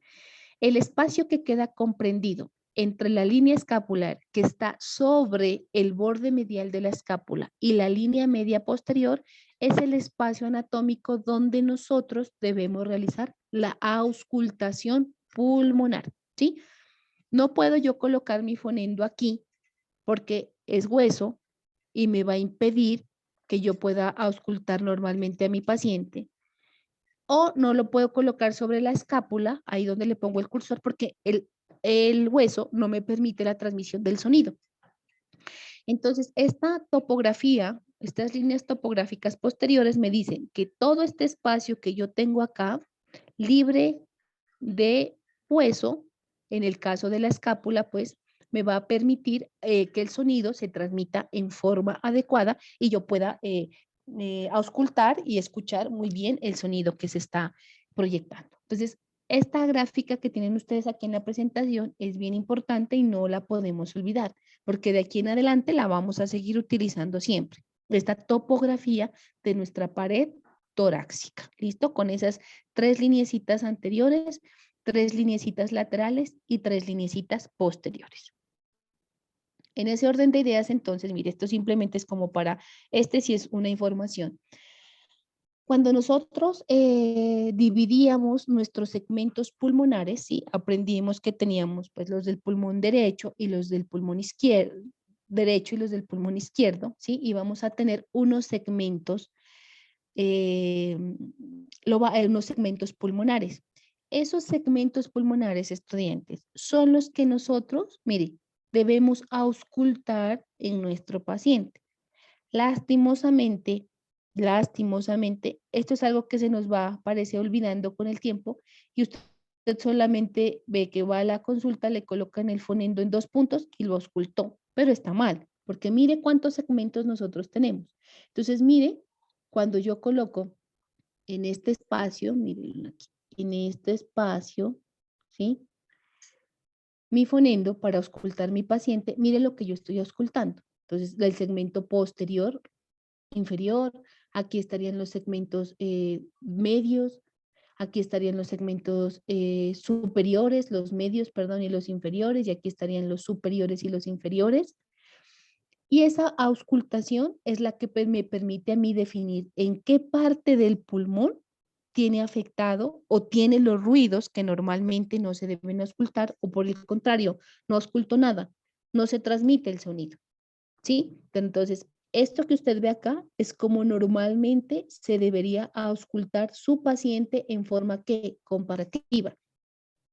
el espacio que queda comprendido entre la línea escapular que está sobre el borde medial de la escápula y la línea media posterior es el espacio anatómico donde nosotros debemos realizar la auscultación pulmonar, ¿sí? No puedo yo colocar mi fonendo aquí porque es hueso y me va a impedir que yo pueda auscultar normalmente a mi paciente. O no lo puedo colocar sobre la escápula, ahí donde le pongo el cursor, porque el hueso no me permite la transmisión del sonido. Entonces, esta topografía, estas líneas topográficas posteriores me dicen que todo este espacio que yo tengo acá, libre de hueso, en el caso de la escápula, pues me va a permitir que el sonido se transmita en forma adecuada y yo pueda auscultar y escuchar muy bien el sonido que se está proyectando. Entonces, esta gráfica que tienen ustedes aquí en la presentación es bien importante y no la podemos olvidar, porque de aquí en adelante la vamos a seguir utilizando siempre. Esta topografía de nuestra pared torácica. ¿Listo? Con esas 3 lineecitas anteriores, 3 lineecitas laterales y 3 lineecitas posteriores. En ese orden de ideas, entonces, mire, esto simplemente es como para, sí es una información. Cuando nosotros dividíamos nuestros segmentos pulmonares, ¿sí? Aprendimos que teníamos pues los del pulmón derecho y los del pulmón izquierdo, derecho y los del pulmón izquierdo, ¿sí? Y vamos a tener unos segmentos unos segmentos pulmonares. Esos segmentos pulmonares, estudiantes, son los que nosotros, mire, debemos auscultar en nuestro paciente. Lastimosamente, esto es algo que se nos va, parece, olvidando con el tiempo y usted solamente ve que va a la consulta, le colocan el fonendo en 2 puntos y lo auscultó, pero está mal, porque mire cuántos segmentos nosotros tenemos. Entonces, mire, cuando yo coloco en este espacio, miren aquí, en este espacio, ¿sí? Mi fonendo para auscultar mi paciente, mire lo que yo estoy auscultando. Entonces, el segmento posterior, inferior, aquí estarían los segmentos medios, aquí estarían los segmentos superiores, los medios, perdón, y los inferiores, y aquí estarían los superiores y los inferiores. Y esa auscultación es la que me permite a mí definir en qué parte del pulmón tiene afectado o tiene los ruidos que normalmente no se deben auscultar, o por el contrario, no ausculto nada, no se transmite el sonido, ¿sí? Entonces, esto que usted ve acá es como normalmente se debería auscultar su paciente en forma comparativa.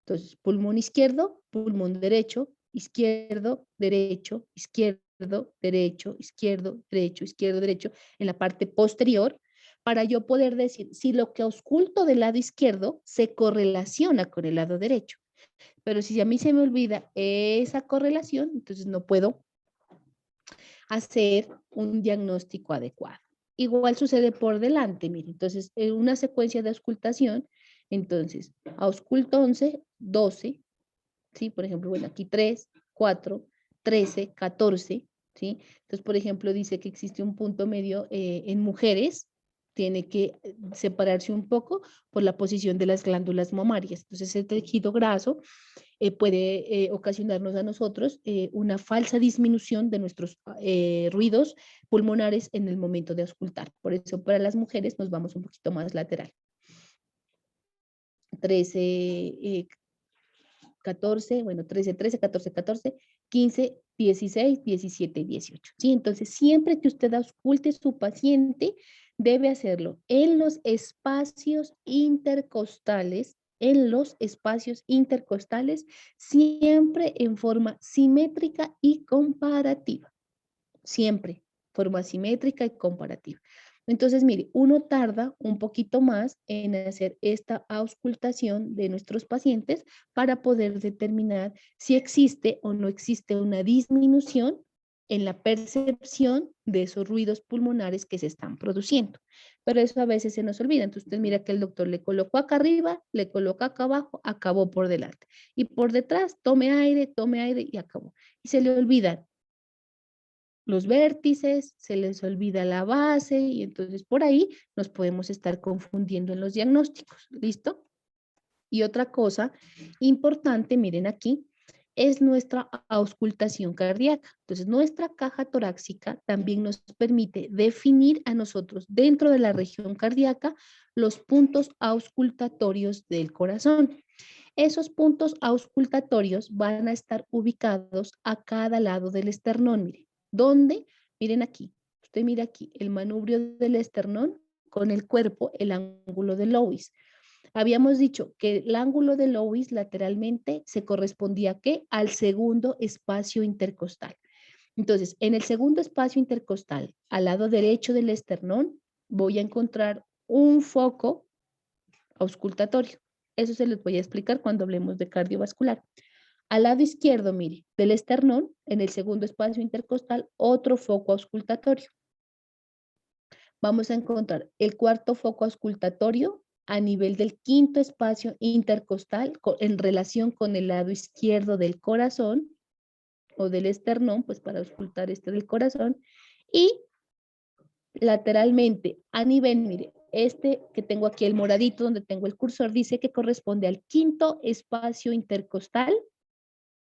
Entonces, pulmón izquierdo, pulmón derecho, izquierdo, derecho, izquierdo, derecho, izquierdo, derecho, izquierdo, derecho, en la parte posterior, para yo poder decir si lo que ausculto del lado izquierdo se correlaciona con el lado derecho. Pero si a mí se me olvida esa correlación, entonces no puedo hacer un diagnóstico adecuado. Igual sucede por delante, miren. Entonces, en una secuencia de auscultación, entonces, ausculto 11, 12, ¿sí? Por ejemplo, bueno, aquí 3, 4, 13, 14, ¿sí? Entonces, por ejemplo, dice que existe un punto medio en mujeres, tiene que separarse un poco por la posición de las glándulas mamarias. Entonces, el tejido graso puede ocasionarnos a nosotros una falsa disminución de nuestros ruidos pulmonares en el momento de auscultar. Por eso, para las mujeres nos vamos un poquito más lateral. 13, 14, bueno, 13, 13, 14, 14, 15, 16, 17 y 18. ¿Sí? Entonces, siempre que usted ausculte a su paciente, debe hacerlo en los espacios intercostales, siempre en forma simétrica y comparativa. Siempre, forma simétrica y comparativa. Entonces, mire, uno tarda un poquito más en hacer esta auscultación de nuestros pacientes para poder determinar si existe o no existe una disminución en la percepción de esos ruidos pulmonares que se están produciendo. Pero eso a veces se nos olvida. Entonces, usted mira que el doctor le colocó acá arriba, le coloca acá abajo, acabó por delante. Y por detrás, tome aire y acabó. Y se le olvidan los vértices, se les olvida la base y entonces por ahí nos podemos estar confundiendo en los diagnósticos. ¿Listo? Y otra cosa importante, miren aquí, es nuestra auscultación cardíaca. Entonces, nuestra caja torácica también nos permite definir a nosotros dentro de la región cardíaca los puntos auscultatorios del corazón. Esos puntos auscultatorios van a estar ubicados a cada lado del esternón. Miren, ¿dónde? Miren aquí. Usted mira aquí el manubrio del esternón con el cuerpo, el ángulo de Lewis. Habíamos dicho que el ángulo de Lewis lateralmente se correspondía ¿a qué? Al segundo espacio intercostal. Entonces, en el segundo espacio intercostal, al lado derecho del esternón, voy a encontrar un foco auscultatorio. Eso se les voy a explicar cuando hablemos de cardiovascular. Al lado izquierdo, mire, del esternón, en el segundo espacio intercostal, otro foco auscultatorio. Vamos a encontrar el cuarto foco auscultatorio a nivel del quinto espacio intercostal en relación con el lado izquierdo del corazón o del esternón, pues para auscultar este del corazón. Y lateralmente a nivel, mire, este que tengo aquí, el moradito donde tengo el cursor, dice que corresponde al quinto espacio intercostal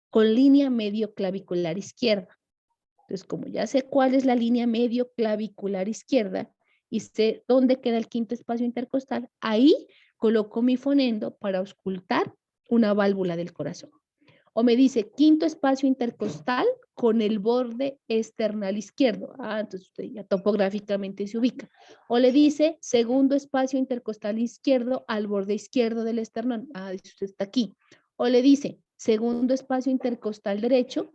con línea medio clavicular izquierda. Entonces, como ya sé cuál es la línea medio clavicular izquierda y sé dónde queda el quinto espacio intercostal, ahí coloco mi fonendo para auscultar una válvula del corazón. O me dice quinto espacio intercostal con el borde external izquierdo. Entonces usted ya topográficamente se ubica. O le dice segundo espacio intercostal izquierdo al borde izquierdo del esternón. Dice usted está aquí. O le dice segundo espacio intercostal derecho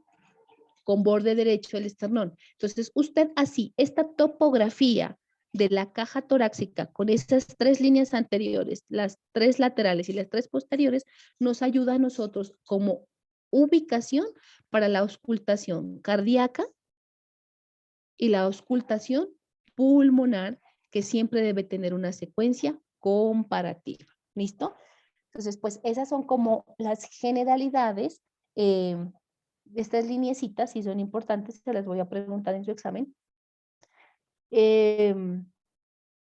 con borde derecho del esternón. Entonces usted así, esta topografía de la caja torácica con esas tres líneas anteriores, las tres laterales y las tres posteriores, nos ayuda a nosotros como ubicación para la auscultación cardíaca y la auscultación pulmonar, que siempre debe tener una secuencia comparativa. ¿Listo? Entonces, pues esas son como las generalidades. Estas lineecitas, si son importantes, se las voy a preguntar en su examen.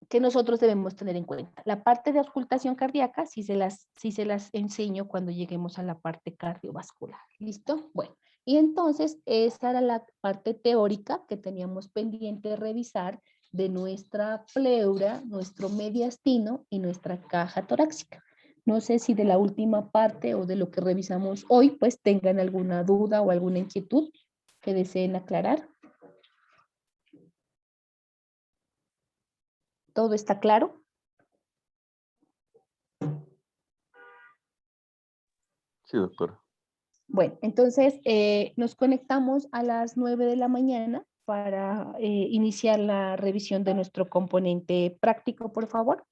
Que nosotros debemos tener en cuenta. La parte de auscultación cardíaca, sí se las enseño cuando lleguemos a la parte cardiovascular. ¿Listo? Bueno, y entonces esa era la parte teórica que teníamos pendiente de revisar de nuestra pleura, nuestro mediastino y nuestra caja torácica. No sé si de la última parte o de lo que revisamos hoy, pues tengan alguna duda o alguna inquietud que deseen aclarar. ¿Todo está claro? Sí, doctora. Bueno, entonces nos conectamos a las 9 de la mañana para iniciar la revisión de nuestro componente práctico, por favor.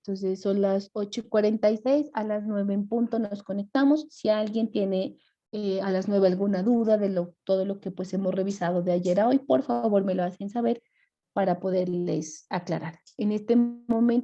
Entonces son las 8:46, a las 9 en punto nos conectamos. Si alguien tiene a las 9 alguna duda de todo lo que pues hemos revisado de ayer a hoy, por favor me lo hacen saber para poderles aclarar. En este momento